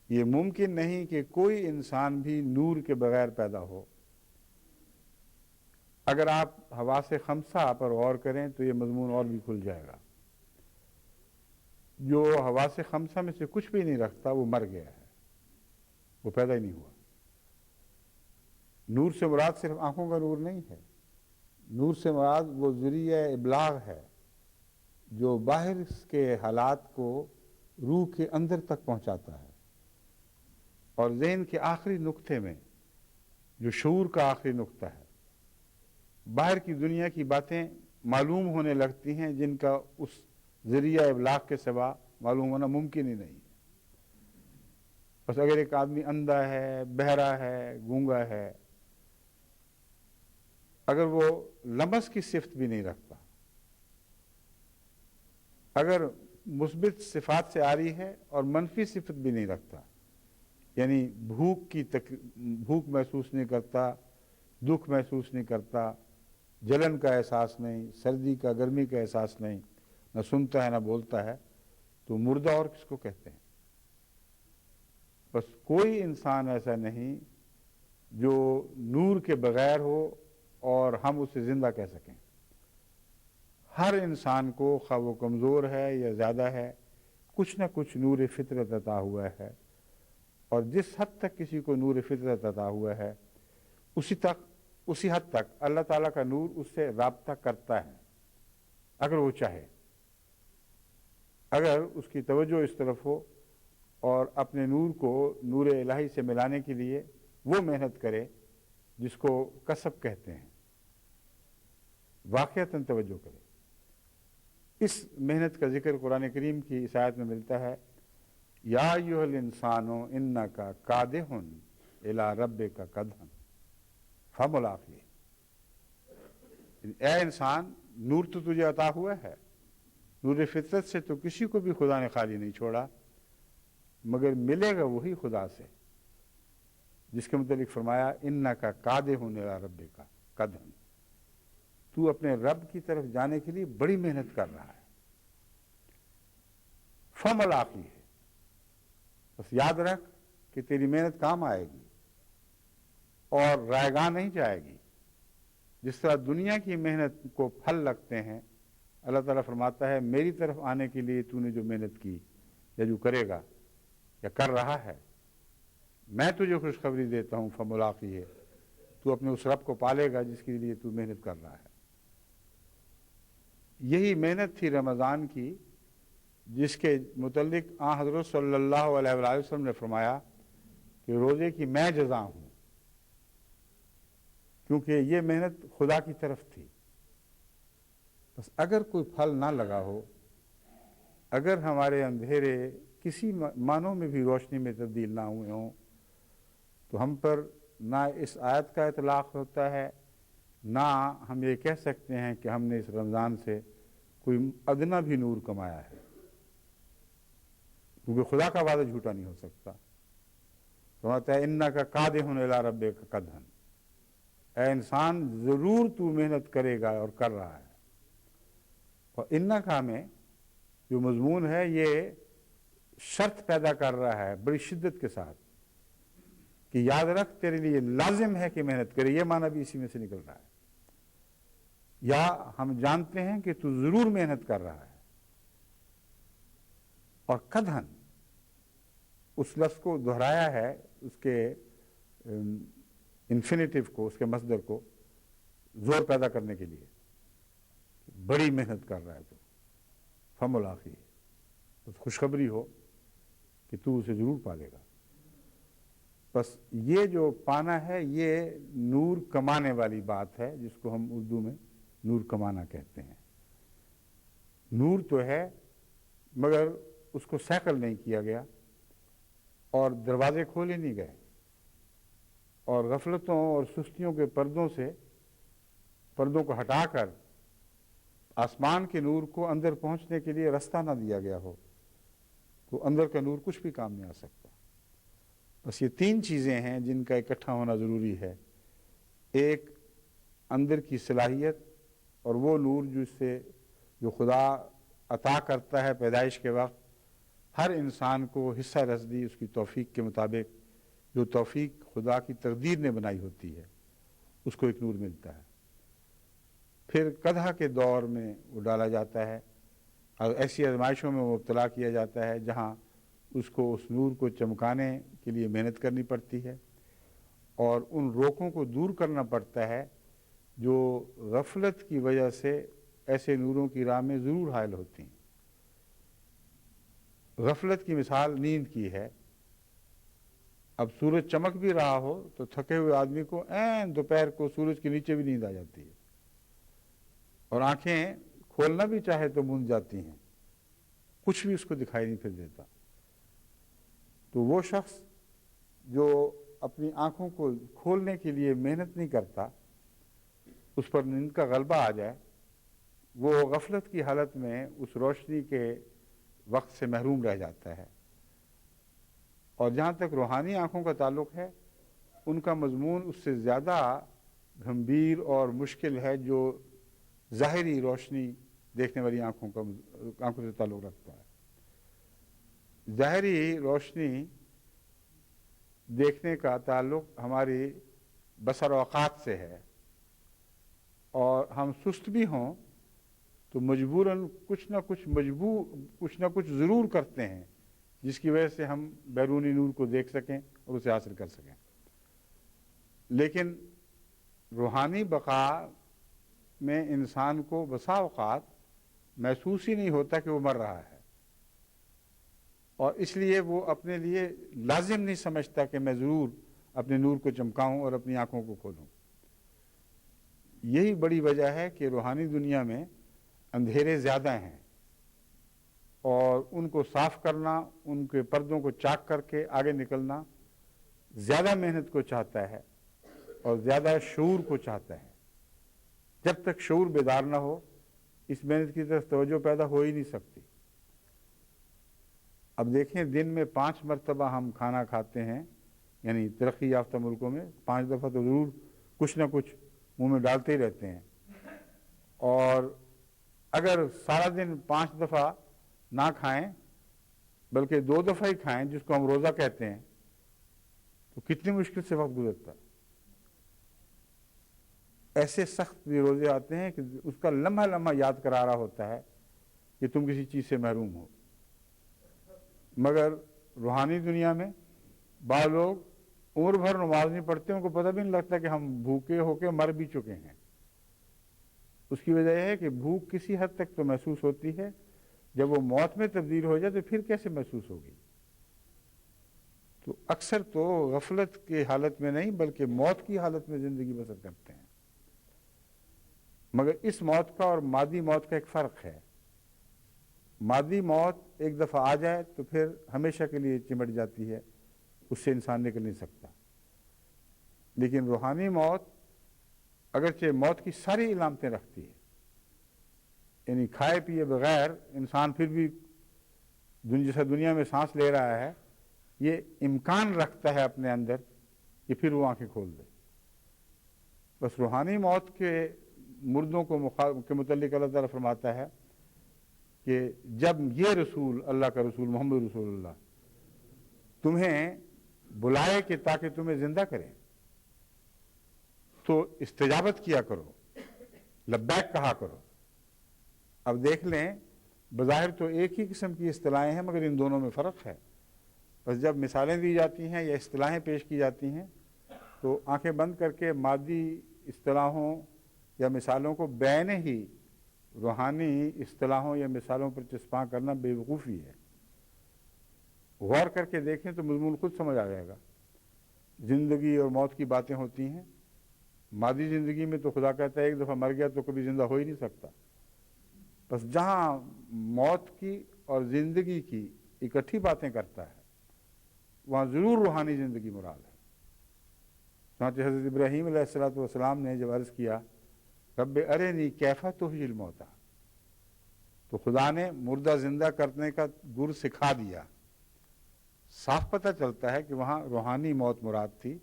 یہ ممکن نہیں کہ کوئی انسان بھی نور کے بغیر پیدا ہو۔ اگر آپ حواس خمسہ پر غور کریں تو یہ مضمون اور بھی کھل جائے گا۔ جو حواس خمسہ میں سے کچھ بھی نہیں رکھتا وہ مر گیا ہے، وہ پیدا ہی نہیں ہوا۔ نور سے مراد صرف آنکھوں کا نور نہیں ہے، نور سے مراد وہ ذریعہ ابلاغ ہے جو باہر کے حالات کو روح کے اندر تک پہنچاتا ہے، اور ذہن کے آخری نقطے میں جو شعور کا آخری نقطہ ہے، باہر کی دنیا کی باتیں معلوم ہونے لگتی ہیں جن کا اس ذریعہ ابلاغ کے سوا معلوم ہونا ممکن ہی نہیں ہے۔ بس اگر ایک آدمی اندھا ہے، بہرا ہے، گونگا ہے، اگر وہ لمس کی صفت بھی نہیں رکھتا، اگر مثبت صفات سے آ رہی ہے اور منفی صفت بھی نہیں رکھتا، یعنی بھوک محسوس نہیں کرتا، دکھ محسوس نہیں کرتا، جلن کا احساس نہیں، سردی کا گرمی کا احساس نہیں، نہ سنتا ہے نہ بولتا ہے، تو مردہ اور کس کو کہتے ہیں؟ بس کوئی انسان ایسا نہیں جو نور کے بغیر ہو اور ہم اسے زندہ کہہ سکیں۔ ہر انسان کو، خواہ وہ کمزور ہے یا زیادہ ہے، کچھ نہ کچھ نور فطرت عطا ہوا ہے، اور جس حد تک کسی کو نور فطرت عطا ہوا ہے اسی حد تک اللہ تعالیٰ کا نور اس سے رابطہ کرتا ہے، اگر وہ چاہے، اگر اس کی توجہ اس طرف ہو اور اپنے نور کو نور الہی سے ملانے کے لیے وہ محنت کرے جس کو کسب کہتے ہیں، واقعتاً توجہ کرے۔ اس محنت کا ذکر قرآن کریم کی اس آیت میں ملتا ہے، یا ایھا الانسان انک کادح الی ربک کدحا فملاقیہ۔ اے انسان، نور تو تجھے عطا ہوا ہے، نور فطرت سے تو کسی کو بھی خدا نے خالی نہیں چھوڑا، مگر ملے گا وہی خدا سے جس کے متعلق فرمایا انک کادح الی ربک کدحا۔ تو اپنے رب کی طرف جانے کے لیے بڑی محنت کر رہا ہے، فملاقیہ۔ بس یاد رکھ کہ تیری محنت کام آئے گی اور رائے گاہ نہیں جائے گی۔ جس طرح دنیا کی محنت کو پھل لگتے ہیں، اللہ تعالیٰ فرماتا ہے میری طرف آنے کے لیے تو نے جو محنت کی یا جو کرے گا یا کر رہا ہے، میں تجھے خوشخبری دیتا ہوں، فملاقیہ، تو اپنے اس رب کو پالے گا جس کے لیے تو محنت کر رہا ہے۔ یہی محنت تھی رمضان کی، جس کے متعلق آن حضرت صلی اللہ علیہ وآلہ وسلم نے فرمایا کہ روزے کی میں جزا ہوں، کیونکہ یہ محنت خدا کی طرف تھی۔ بس اگر کوئی پھل نہ لگا ہو، اگر ہمارے اندھیرے کسی معنوں میں بھی روشنی میں تبدیل نہ ہوئے ہوں، تو ہم پر نہ اس آیت کا اطلاق ہوتا ہے، نہ ہم یہ کہہ سکتے ہیں کہ ہم نے اس رمضان سے کوئی ادنا بھی نور کمایا ہے، کیونکہ خدا کا وعدہ جھوٹا نہیں ہو سکتا۔ فرماتا ہے انک کادح الی ربک کدحا، اے انسان ضرور تو محنت کرے گا اور کر رہا ہے۔ اور انکا میں جو مضمون ہے یہ شرط پیدا کر رہا ہے بڑی شدت کے ساتھ کہ یاد رکھ تیرے لیے لازم ہے کہ محنت کرے، یہ معنی بھی اسی میں سے نکل رہا ہے۔ یا ہم جانتے ہیں کہ تو ضرور محنت کر رہا ہے۔ اور کدھن اس لفظ کو دہرایا ہے، اس کے انفینیٹیو کو، اس کے مصدر کو زور پیدا کرنے کے لیے، بڑی محنت کر رہا ہے تو فملاقیہ، بس خوشخبری ہو کہ تو اسے ضرور پالے گا۔ بس یہ جو پانا ہے یہ نور کمانے والی بات ہے، جس کو ہم اردو میں نور کمانا کہتے ہیں۔ نور تو ہے مگر اس کو سیکل نہیں کیا گیا اور دروازے کھولے نہیں گئے، اور غفلتوں اور سستیوں کے پردوں کو ہٹا کر آسمان کے نور کو اندر پہنچنے کے لیے راستہ نہ دیا گیا ہو تو اندر کا نور کچھ بھی کام نہیں آ سکتا۔ بس یہ تین چیزیں ہیں جن کا اکٹھا ہونا ضروری ہے، ایک اندر کی صلاحیت اور وہ نور جو خدا عطا کرتا ہے پیدائش کے وقت، ہر انسان کو حصہ رسدی اس کی توفیق کے مطابق، جو توفیق خدا کی تقدیر نے بنائی ہوتی ہے، اس کو ایک نور ملتا ہے۔ پھر قدح کے دور میں وہ ڈالا جاتا ہے اور ایسی آزمائشوں میں مبتلا کیا جاتا ہے جہاں اس کو اس نور کو چمکانے کے لیے محنت کرنی پڑتی ہے اور ان روکوں کو دور کرنا پڑتا ہے جو غفلت کی وجہ سے ایسے نوروں کی راہ میں ضرور حائل ہوتی ہیں۔ غفلت کی مثال نیند کی ہے۔ اب سورج چمک بھی رہا ہو تو تھکے ہوئے آدمی کو عین دوپہر کو سورج کے نیچے بھی نیند آ جاتی ہے، اور آنکھیں کھولنا بھی چاہے تو موند جاتی ہیں، کچھ بھی اس کو دکھائی نہیں پھر دیتا۔ تو وہ شخص جو اپنی آنکھوں کو کھولنے کے لیے محنت نہیں کرتا، اس پر نیند کا غلبہ آ جائے، وہ غفلت کی حالت میں اس روشنی کے وقت سے محروم رہ جاتا ہے۔ اور جہاں تک روحانی آنکھوں کا تعلق ہے، ان کا مضمون اس سے زیادہ گھمبیر اور مشکل ہے جو ظاہری روشنی دیکھنے والی آنکھوں سے تعلق رکھتا ہے۔ ظاہری روشنی دیکھنے کا تعلق ہماری بصر اوقات سے ہے، اور ہم سست بھی ہوں تو مجبوراً کچھ نہ کچھ ضرور کرتے ہیں جس کی وجہ سے ہم بیرونی نور کو دیکھ سکیں اور اسے حاصل کر سکیں۔ لیکن روحانی بقا میں انسان کو بسا اوقات محسوس ہی نہیں ہوتا کہ وہ مر رہا ہے، اور اس لیے وہ اپنے لیے لازم نہیں سمجھتا کہ میں ضرور اپنے نور کو چمکاؤں اور اپنی آنکھوں کو کھولوں۔ یہی بڑی وجہ ہے کہ روحانی دنیا میں اندھیرے زیادہ ہیں، اور ان کو صاف کرنا، ان کے پردوں کو چاک کر کے آگے نکلنا زیادہ محنت کو چاہتا ہے اور زیادہ شعور کو چاہتا ہے۔ جب تک شعور بیدار نہ ہو، اس محنت کی طرف توجہ پیدا ہو ہی نہیں سکتی۔ اب دیکھیں، دن میں 5 مرتبہ ہم کھانا کھاتے ہیں، یعنی ترقی یافتہ ملکوں میں 5 دفعہ تو ضرور کچھ نہ کچھ منہ میں ڈالتے ہی رہتے ہیں، اور اگر سارا دن 5 دفعہ نہ کھائیں بلکہ 2 دفعہ ہی کھائیں، جس کو ہم روزہ کہتے ہیں، تو کتنی مشکل سے وقت گزرتا۔ ایسے سخت بھی روزے آتے ہیں کہ اس کا لمحہ لمحہ یاد کرا رہا ہوتا ہے کہ تم کسی چیز سے محروم ہو۔ مگر روحانی دنیا میں بعض لوگ عمر بھر نماز نہیں پڑھتے، ان کو پتہ بھی نہیں لگتا کہ ہم بھوکے ہو کے مر بھی چکے ہیں۔ اس کی وجہ یہ ہے کہ بھوک کسی حد تک تو محسوس ہوتی ہے، جب وہ موت میں تبدیل ہو جائے تو پھر کیسے محسوس ہوگی؟ تو اکثر تو غفلت کی حالت میں نہیں بلکہ موت کی حالت میں زندگی بسر کرتے ہیں۔ مگر اس موت کا اور مادی موت کا ایک فرق ہے۔ مادی موت ایک دفعہ آ جائے تو پھر ہمیشہ کے لیے چمٹ جاتی ہے، اس سے انسان نکل نہیں سکتا۔ لیکن روحانی موت اگرچہ موت کی ساری علامتیں رکھتی ہے، یعنی کھائے پیے بغیر انسان پھر بھی جیسا دنیا میں سانس لے رہا ہے، یہ امکان رکھتا ہے اپنے اندر کہ پھر وہ آنکھیں کھول دے۔ بس روحانی موت کے مردوں کے متعلق اللہ تعالیٰ فرماتا ہے کہ جب یہ رسول، اللہ کا رسول محمد رسول اللہ، تمہیں بلائے کہ تاکہ تمہیں زندہ کرے تو استجابت کیا کرو، لبیک کہا کرو۔ اب دیکھ لیں، بظاہر تو ایک ہی قسم کی اصطلاحیں ہیں مگر ان دونوں میں فرق ہے۔ بس جب مثالیں دی جاتی ہیں یا اصطلاحیں پیش کی جاتی ہیں تو آنکھیں بند کر کے مادی اصطلاحوں یا مثالوں کو بین ہی روحانی اصطلاحوں یا مثالوں پر چسپاں کرنا بے وقوفی ہے۔ غور کر کے دیکھیں تو مضمون خود سمجھ آ جائے گا۔ زندگی اور موت کی باتیں ہوتی ہیں۔ مادی زندگی میں تو خدا کہتا ہے ایک دفعہ مر گیا تو کبھی زندہ ہو ہی نہیں سکتا۔ بس جہاں موت کی اور زندگی کی اکٹھی باتیں کرتا ہے وہاں ضرور روحانی زندگی مراد ہے۔ چنانچہ حضرت ابراہیم علیہ السلام نے جب عرض کیا رب ارنی کیف تحیی الموتی، تو خدا نے مردہ زندہ کرنے کا گر سکھا دیا۔ صاف پتہ چلتا ہے کہ وہاں روحانی موت مراد تھی،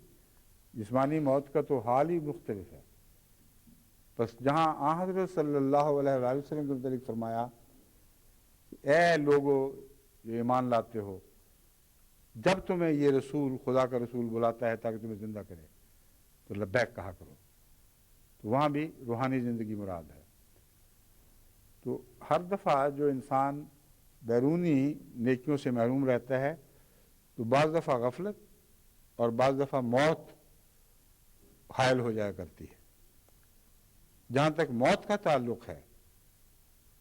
جسمانی موت کا تو حال ہی مختلف ہے۔ بس جہاں آن حضرت صلی اللہ علیہ وآلہ وسلم کے متعلق فرمایا اے لوگو جو ایمان لاتے ہو، جب تمہیں یہ رسول، خدا کا رسول بلاتا ہے تاکہ تمہیں زندہ کرے تو لبیک کہا کرو، تو وہاں بھی روحانی زندگی مراد ہے۔ تو ہر دفعہ جو انسان بیرونی نیکیوں سے محروم رہتا ہے تو بعض دفعہ غفلت اور بعض دفعہ موت حائل ہو جایا کرتی ہے۔ جہاں تک موت کا تعلق ہے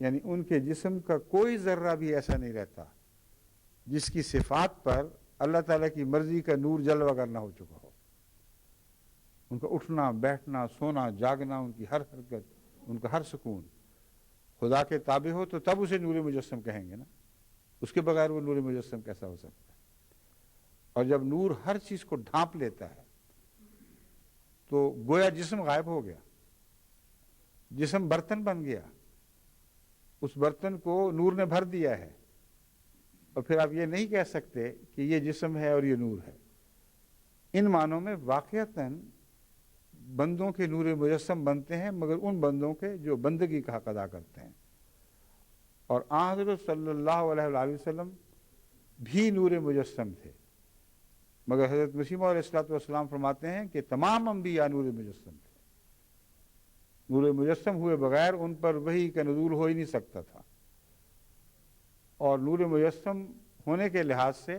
یعنی ان کے جسم کا کوئی ذرہ بھی ایسا نہیں رہتا جس کی صفات پر اللہ تعالیٰ کی مرضی کا نور جلوہ گر نہ ہو چکا ہو. ان کا اٹھنا بیٹھنا سونا جاگنا، ان کی ہر حرکت، ان کا ہر سکون خدا کے تابع ہو تو تب اسے نور مجسم کہیں گے نا. اس کے بغیر وہ نور مجسم کیسا ہو سکتا ہے؟ اور جب نور ہر چیز کو ڈھانپ لیتا ہے تو گویا جسم غائب ہو گیا، جسم برتن بن گیا، اس برتن کو نور نے بھر دیا ہے، اور پھر آپ یہ نہیں کہہ سکتے کہ یہ جسم ہے اور یہ نور ہے. ان معنوں میں واقعتاً بندوں کے نور مجسم بنتے ہیں، مگر ان بندوں کے جو بندگی کا حق ادا کرتے ہیں. اور آن حضرت صلی اللہ علیہ وآلہ وسلم بھی نور مجسم تھے، مگر حضرت مسیح موعود علیہ السلام فرماتے ہیں کہ تمام انبیاء نور مجسم تھے. نور مجسم ہوئے بغیر ان پر وحی کا نزول ہو ہی نہیں سکتا تھا. اور نور مجسم ہونے کے لحاظ سے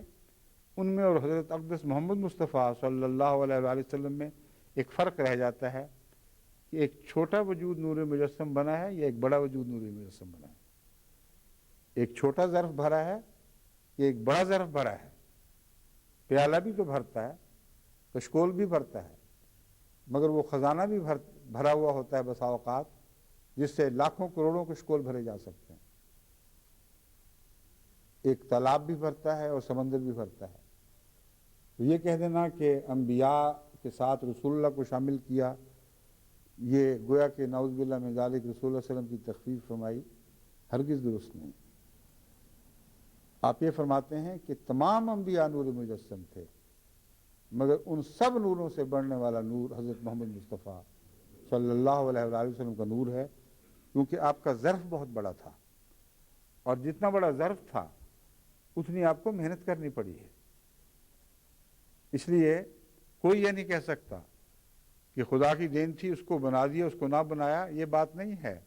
ان میں اور حضرت اقدس محمد مصطفیٰ صلی اللہ علیہ وآلہ وسلم میں ایک فرق رہ جاتا ہے کہ ایک چھوٹا وجود نور مجسم بنا ہے یا ایک بڑا وجود نور مجسم بنا ہے. ایک چھوٹا ظرف بھرا ہے یا ایک بڑا ظرف بھرا ہے. پیالہ بھی تو بھرتا ہے، کشکول بھی بھرتا ہے، مگر وہ خزانہ بھی بھرا ہوا ہوتا ہے بسا اوقات جس سے لاکھوں کروڑوں کشکول بھرے جا سکتے ہیں. ایک تالاب بھی بھرتا ہے اور سمندر بھی بھرتا ہے. تو یہ کہہ دینا کہ انبیاء کے ساتھ رسول اللہ کو شامل کیا، یہ گویا کہ نعوذ باللہ من ذالک رسول اللہ صلی اللہ علیہ وسلم کی تخفیف فرمائی، ہرگز درست نہیں. آپ یہ فرماتے ہیں کہ تمام انبیاء نور مجسم تھے، مگر ان سب نوروں سے بڑھنے والا نور حضرت محمد مصطفیٰ صلی اللہ علیہ وآلہ وسلم کا نور ہے، کیونکہ آپ کا ظرف بہت بڑا تھا، اور جتنا بڑا ظرف تھا اتنی آپ کو محنت کرنی پڑی ہے. اس لیے کوئی یہ نہیں کہہ سکتا کہ خدا کی دین تھی اس کو بنا دیا اس کو نہ بنایا. یہ بات نہیں ہے.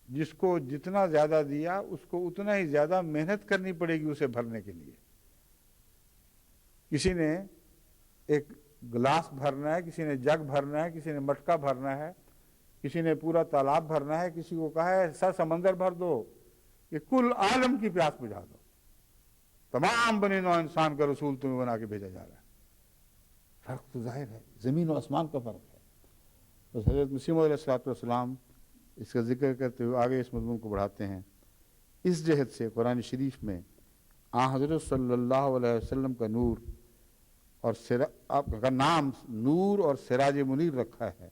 جس کو جتنا زیادہ دیا اس کو اتنا ہی زیادہ محنت کرنی پڑے گی اسے بھرنے کے لیے. کسی نے ایک گلاس بھرنا ہے، کسی نے جگ بھرنا ہے، کسی نے مٹکا بھرنا ہے، کسی نے پورا تالاب بھرنا ہے، کسی کو کہا ہے ایسا سمندر بھر دو کہ کل عالم کی پیاس بجھا دو. تمام بنی نوع انسان کا رسول تمہیں بنا کے بھیجا جا رہا ہے. فرق تو ظاہر ہے، زمین و آسمان کا فرق ہے. بس حضرت مسیح موعود علیہ السلام اس کا ذکر کرتے ہوئے آگے اس مضمون کو بڑھاتے ہیں. اس جہت سے قرآن شریف میں آن حضرت صلی اللہ علیہ وسلم کا نور اور آپ کا نام نور اور سراج منیر رکھا ہے،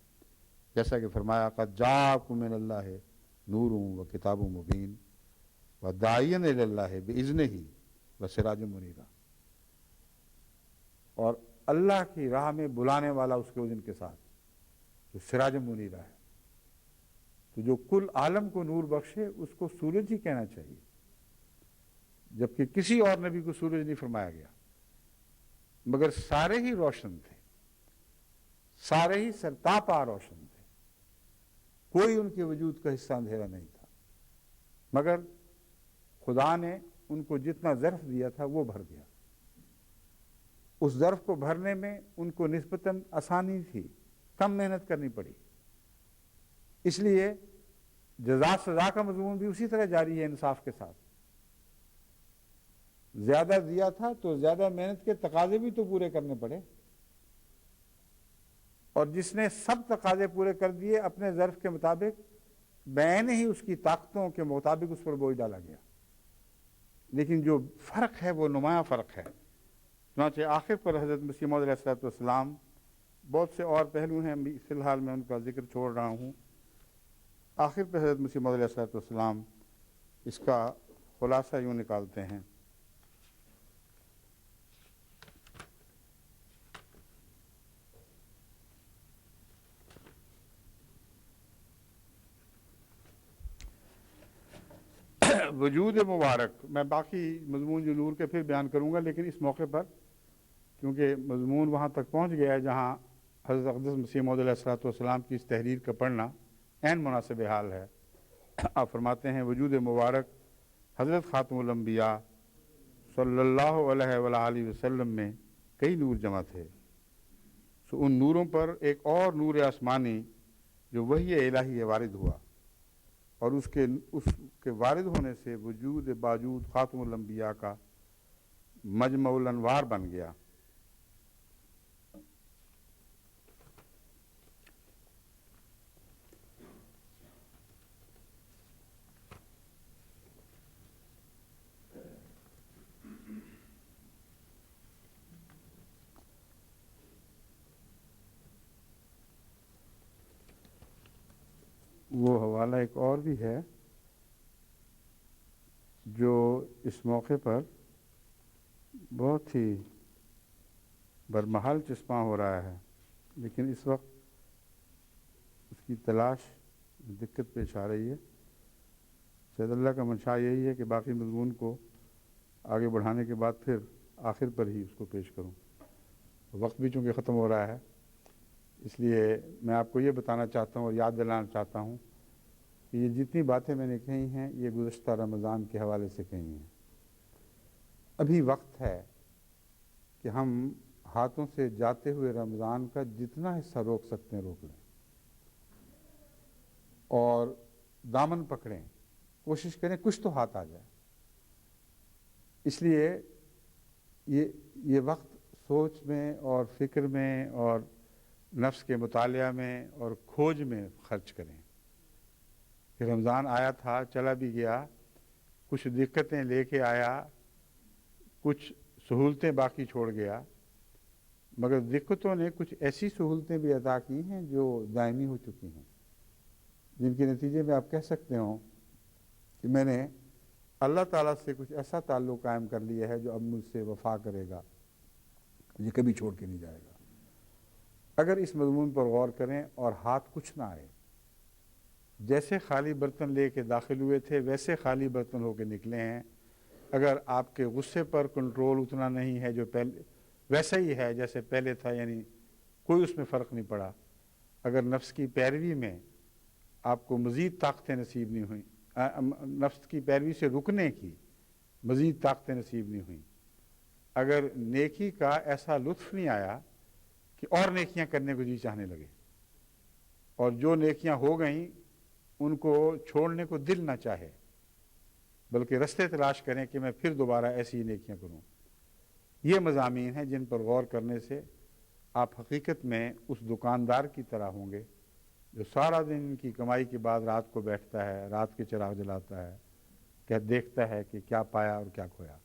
جیسا کہ فرمایا قد جاءکم من اللہ نور و کتاب مبین و داعیا الی اللہ باذنہ و سراج منیرا. اور اللہ کی راہ میں بلانے والا اس کے اذن کے ساتھ جو سراج منیرا ہے. تو جو کل عالم کو نور بخشے اس کو سورج ہی کہنا چاہیے، جبکہ کسی اور نبی کو سورج نہیں فرمایا گیا. مگر سارے ہی روشن تھے، سارے ہی سرتاپا روشن تھے، کوئی ان کے وجود کا حصہ اندھیرا نہیں تھا. مگر خدا نے ان کو جتنا ظرف دیا تھا وہ بھر دیا. اس ظرف کو بھرنے میں ان کو نسبتاً آسانی تھی، کم محنت کرنی پڑی. اس لیے جزا سزا کا مضمون بھی اسی طرح جاری ہے انصاف کے ساتھ. زیادہ دیا تھا تو زیادہ محنت کے تقاضے بھی تو پورے کرنے پڑے، اور جس نے سب تقاضے پورے کر دیے اپنے ظرف کے مطابق بین ہی اس کی طاقتوں کے مطابق اس پر بوجھ ڈالا گیا. لیکن جو فرق ہے وہ نمایاں فرق ہے. چنانچہ آخر پر حضرت مسیح موعود علیہ السلام، بہت سے اور پہلو ہیں فی الحال میں ان کا ذکر چھوڑ رہا ہوں. آخر پہ حضرت مسیح موعود علیہ السلام اس کا خلاصہ یوں نکالتے ہیں. وجود مبارک، میں باقی مضمون جو نور کے پھر بیان کروں گا، لیکن اس موقع پر کیونکہ مضمون وہاں تک پہنچ گیا ہے جہاں حضرت اقدس مسیح موعود علیہ السلام کی اس تحریر کا پڑھنا عین مناسب حال ہے. آپ فرماتے ہیں وجود مبارک حضرت خاتم الانبیاء صلی اللہ علیہ وآلہ وسلم میں کئی نور جمع تھے. سو ان نوروں پر ایک اور نور آسمانی جو وحی الہی وارد ہوا، اور اس کے وارد ہونے سے وجود باجود خاتم الانبیاء کا مجمع الانوار بن گیا۔ وہ حوالہ ایک اور بھی ہے جو اس موقع پر بہت ہی برمحل چسپاں ہو رہا ہے، لیکن اس وقت اس کی تلاش دقت پیش آ رہی ہے۔ شاید اللہ کا منشا یہی ہے کہ باقی مضمون کو آگے بڑھانے کے بعد پھر آخر پر ہی اس کو پیش کروں۔ وقت بھی چونکہ ختم ہو رہا ہے، اس لیے میں آپ کو یہ بتانا چاہتا ہوں اور یاد دلانا چاہتا ہوں کہ یہ جتنی باتیں میں نے کہی ہیں یہ گزشتہ رمضان کے حوالے سے کہی ہیں۔ ابھی وقت ہے کہ ہم ہاتھوں سے جاتے ہوئے رمضان کا جتنا حصہ روک سکتے ہیں روک لیں اور دامن پکڑیں، کوشش کریں کچھ تو ہاتھ آ جائے۔ اس لیے یہ وقت سوچ میں اور فکر میں اور نفس کے مطالعہ میں اور کھوج میں خرچ کریں کہ رمضان آیا تھا، چلا بھی گیا، کچھ دقتیں لے کے آیا، کچھ سہولتیں باقی چھوڑ گیا، مگر دقتوں نے کچھ ایسی سہولتیں بھی عطا کی ہیں جو دائمی ہو چکی ہیں، جن کے نتیجے میں آپ کہہ سکتے ہوں کہ میں نے اللہ تعالیٰ سے کچھ ایسا تعلق قائم کر لیا ہے جو اب مجھ سے وفا کرے گا، یہ کبھی چھوڑ کے نہیں جائے گا۔ اگر اس مضمون پر غور کریں اور ہاتھ کچھ نہ آئے، جیسے خالی برتن لے کے داخل ہوئے تھے ویسے خالی برتن ہو کے نکلے ہیں، اگر آپ کے غصے پر کنٹرول اتنا نہیں ہے جو پہلے ویسا ہی ہے جیسے پہلے تھا، یعنی کوئی اس میں فرق نہیں پڑا، اگر نفس کی پیروی میں آپ کو مزید طاقتیں نصیب نہیں ہوئیں، نفس کی پیروی سے رکنے کی مزید طاقتیں نصیب نہیں ہوئیں، اگر نیکی کا ایسا لطف نہیں آیا کہ اور نیکیاں کرنے کو جی چاہنے لگے، اور جو نیکیاں ہو گئیں ان کو چھوڑنے کو دل نہ چاہے، بلکہ رستے تلاش کریں کہ میں پھر دوبارہ ایسی نیکیاں کروں، یہ مضامین ہیں جن پر غور کرنے سے آپ حقیقت میں اس دکاندار کی طرح ہوں گے جو سارا دن کی کمائی کے بعد رات کو بیٹھتا ہے، رات کے چراغ جلاتا ہے، کہ دیکھتا ہے کہ کیا پایا اور کیا کھویا،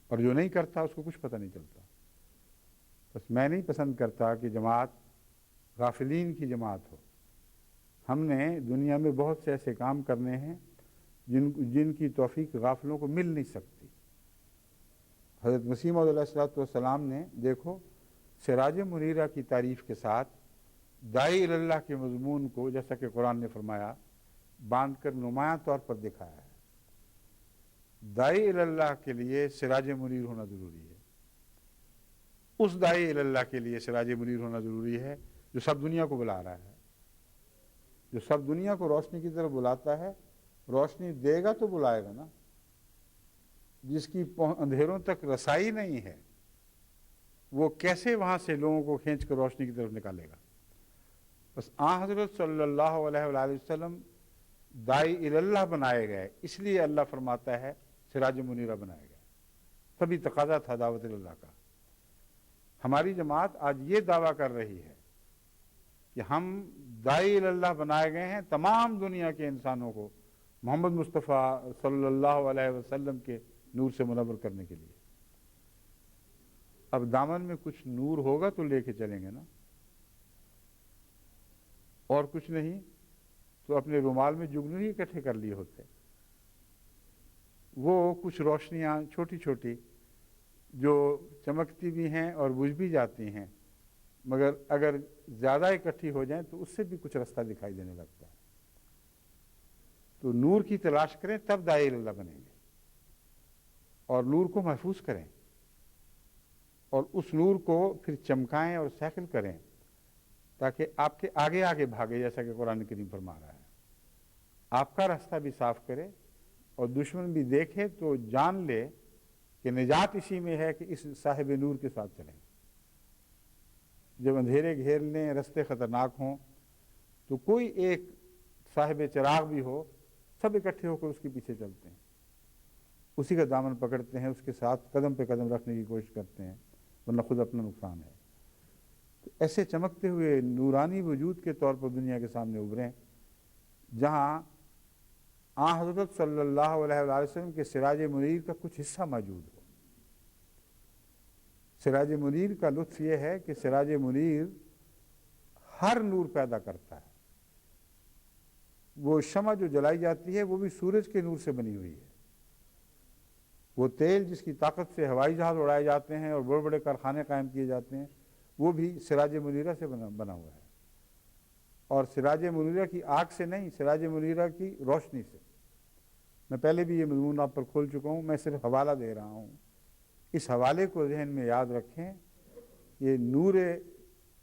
اور جو نہیں کرتا اس کو کچھ پتہ نہیں چلتا۔ بس میں نہیں پسند کرتا کہ جماعت غافلین کی جماعت ہو۔ ہم نے دنیا میں بہت سے ایسے کام کرنے ہیں جن کی توفیق غافلوں کو مل نہیں سکتی۔ حضرت مسیح موعود علیہ السلام نے دیکھو سراج منیرہ کی تعریف کے ساتھ داعی اللہ کے مضمون کو، جیسا کہ قرآن نے فرمایا، باندھ کر نمایاں طور پر دکھایا ہے۔ داعی اللہ کے لیے سراج منیر ہونا ضروری ہے۔ اس داعی اللہ کے لیے سراج منیر ہونا ضروری ہے جو سب دنیا کو بلا رہا ہے، جو سب دنیا کو روشنی کی طرف بلاتا ہے۔ روشنی دے گا تو بلائے گا نا، جس کی اندھیروں تک رسائی نہیں ہے وہ کیسے وہاں سے لوگوں کو کھینچ کر روشنی کی طرف نکالے گا؟ بس آن حضرت صلی اللہ علیہ وآلہ وسلم داعی اللہ بنائے گئے، اس لیے اللہ فرماتا ہے سراج منیرہ بنائے گئے، تبھی تقاضا تھا دعوت اللہ کا۔ ہماری جماعت آج یہ دعویٰ کر رہی ہے کہ ہم داعی اللہ بنائے گئے ہیں تمام دنیا کے انسانوں کو محمد مصطفیٰ صلی اللہ علیہ وسلم کے نور سے منور کرنے کے لیے۔ اب دامن میں کچھ نور ہوگا تو لے کے چلیں گے نا، اور کچھ نہیں تو اپنے رومال میں جگنو ہی اکٹھے کر لیے ہوتے۔ وہ کچھ روشنیاں چھوٹی چھوٹی جو چمکتی بھی ہیں اور بجھ بھی جاتی ہیں، مگر اگر زیادہ اکٹھی ہو جائیں تو اس سے بھی کچھ رستہ دکھائی دینے لگتا ہے۔ تو نور کی تلاش کریں تب داعی اللہ بنیں گے، اور نور کو محفوظ کریں اور اس نور کو پھر چمکائیں اور سیکل کریں تاکہ آپ کے آگے آگے بھاگے، جیسا کہ قرآن کریم فرما رہا ہے، آپ کا راستہ بھی صاف کرے اور دشمن بھی دیکھے تو جان لے کہ نجات اسی میں ہے کہ اس صاحب نور کے ساتھ چلیں۔ جب اندھیرے گھیر لیں، رستے خطرناک ہوں، تو کوئی ایک صاحب چراغ بھی ہو، سب اکٹھے ہو کر اس کے پیچھے چلتے ہیں، اسی کا دامن پکڑتے ہیں، اس کے ساتھ قدم پہ قدم رکھنے کی کوشش کرتے ہیں، ورنہ خود اپنا نقصان ہے۔ تو ایسے چمکتے ہوئے نورانی وجود کے طور پر دنیا کے سامنے ابھریں جہاں حضرت صلی اللہ علیہ وآلہ وسلم کے سراج منیر کا کچھ حصہ موجود ہو۔ سراج منیر کا لطف یہ ہے کہ سراج منیر ہر نور پیدا کرتا ہے۔ وہ شمع جو جلائی جاتی ہے وہ بھی سورج کے نور سے بنی ہوئی ہے۔ وہ تیل جس کی طاقت سے ہوائی جہاز اڑائے جاتے ہیں اور بڑے بڑے کارخانے قائم کیے جاتے ہیں، وہ بھی سراج منیرہ سے بنا ہوا ہے، اور سراج منیرہ کی آگ سے نہیں، سراج منیرہ کی روشنی سے۔ میں پہلے بھی یہ مضمون آپ پر کھول چکا ہوں، میں صرف حوالہ دے رہا ہوں، اس حوالے کو ذہن میں یاد رکھیں۔ یہ نور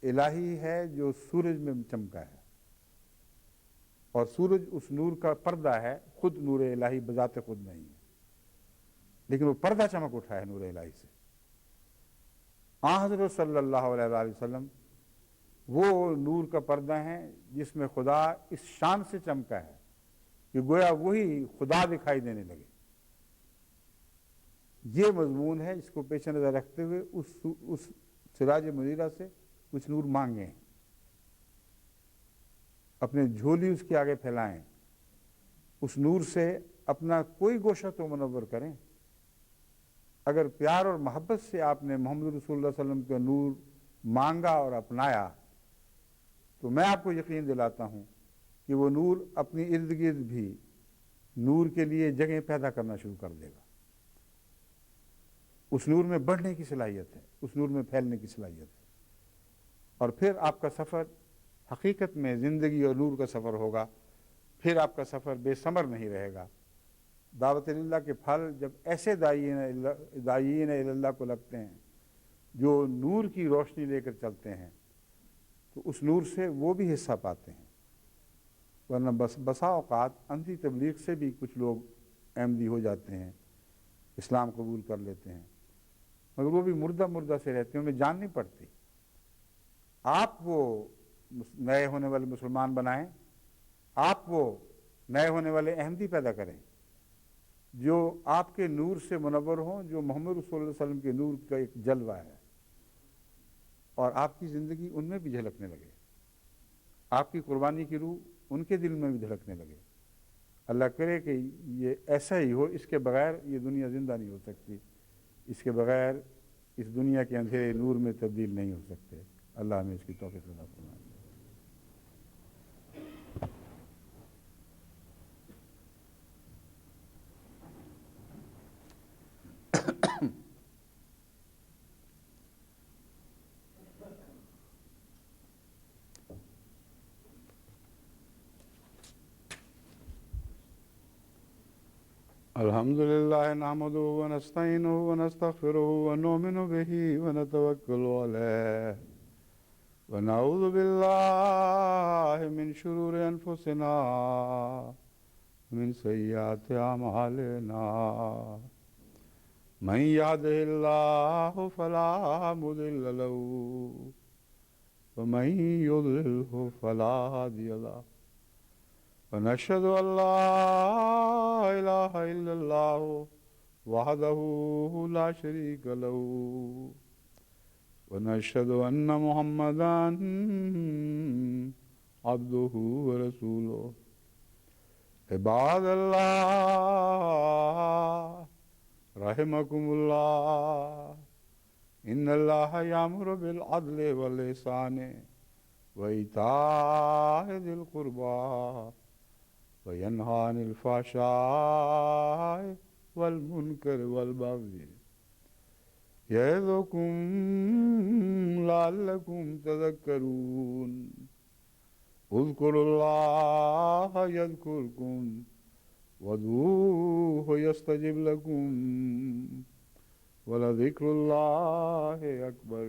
الہی ہے جو سورج میں چمکا ہے، اور سورج اس نور کا پردہ ہے، خود نور الہی بذات خود نہیں ہے، لیکن وہ پردہ چمک اٹھا ہے نور الہی سے۔ حضرت صلی اللہ علیہ وآلہ وسلم وہ نور کا پردہ ہیں جس میں خدا اس شان سے چمکا ہے کہ گویا وہی خدا دکھائی دینے لگے۔ یہ مضمون ہے، اس کو پیش نظر رکھتے ہوئے اس سراج منیرہ سے کچھ نور مانگیں، اپنے جھولی اس کے آگے پھیلائیں، اس نور سے اپنا کوئی گوشہ تو منور کریں۔ اگر پیار اور محبت سے آپ نے محمد رسول اللہ صلی اللہ علیہ وسلم کا نور مانگا اور اپنایا تو میں آپ کو یقین دلاتا ہوں کہ وہ نور اپنی ارد گرد بھی نور کے لیے جگہیں پیدا کرنا شروع کر دے گا۔ اس نور میں بڑھنے کی صلاحیت ہے، اس نور میں پھیلنے کی صلاحیت ہے، اور پھر آپ کا سفر حقیقت میں زندگی اور نور کا سفر ہوگا۔ پھر آپ کا سفر بے ثمر نہیں رہے گا۔ دعوت اللہ کے پھل جب ایسے داعین اللہ کو لگتے ہیں جو نور کی روشنی لے کر چلتے ہیں تو اس نور سے وہ بھی حصہ پاتے ہیں، ورنہ بسا اوقات اندھی تبلیغ سے بھی کچھ لوگ احمدی ہو جاتے ہیں، اسلام قبول کر لیتے ہیں، مگر وہ بھی مردہ سے رہتے ہیں، انہیں جان نہیں پڑتی۔ آپ وہ نئے ہونے والے مسلمان بنائیں، آپ وہ نئے ہونے والے احمدی پیدا کریں جو آپ کے نور سے منور ہوں، جو محمد رسول اللہ علیہ وسلم کے نور کا ایک جلوہ ہے، اور آپ کی زندگی ان میں بھی جھلکنے لگے، آپ کی قربانی کی روح ان کے دل میں بھی دھڑکنے لگے۔ اللہ کرے کہ یہ ایسا ہی ہو، اس کے بغیر یہ دنیا زندہ نہیں ہو سکتی، اس کے بغیر اس دنیا کے اندھیرے نور میں تبدیل نہیں ہو سکتے۔ اللہ ہمیں اس کی توفیق عطا فرمائے۔ الحمد لله نحمده ونستعينه ونستغفره ونؤمن به ونتوكل عليه ونعوذ بالله من شرور أنفسنا ومن سيئات أعمالنا من يهده الله فلا مضل له ومن يضلله فلا هادي له ونشهد أن لا إله إلا الله وحده لا شريك له ونشهد أن محمدا عبده ورسوله عباد الله رحمكم الله إن الله يأمر بالعدل والإحسان وإيتاء ذي القربى وينهى عن الفحشاء والمنكر والبغي يعظكم لعلكم تذكرون اذكروا الله يذكركم وادعوه يستجب لكم ولذكر الله أكبر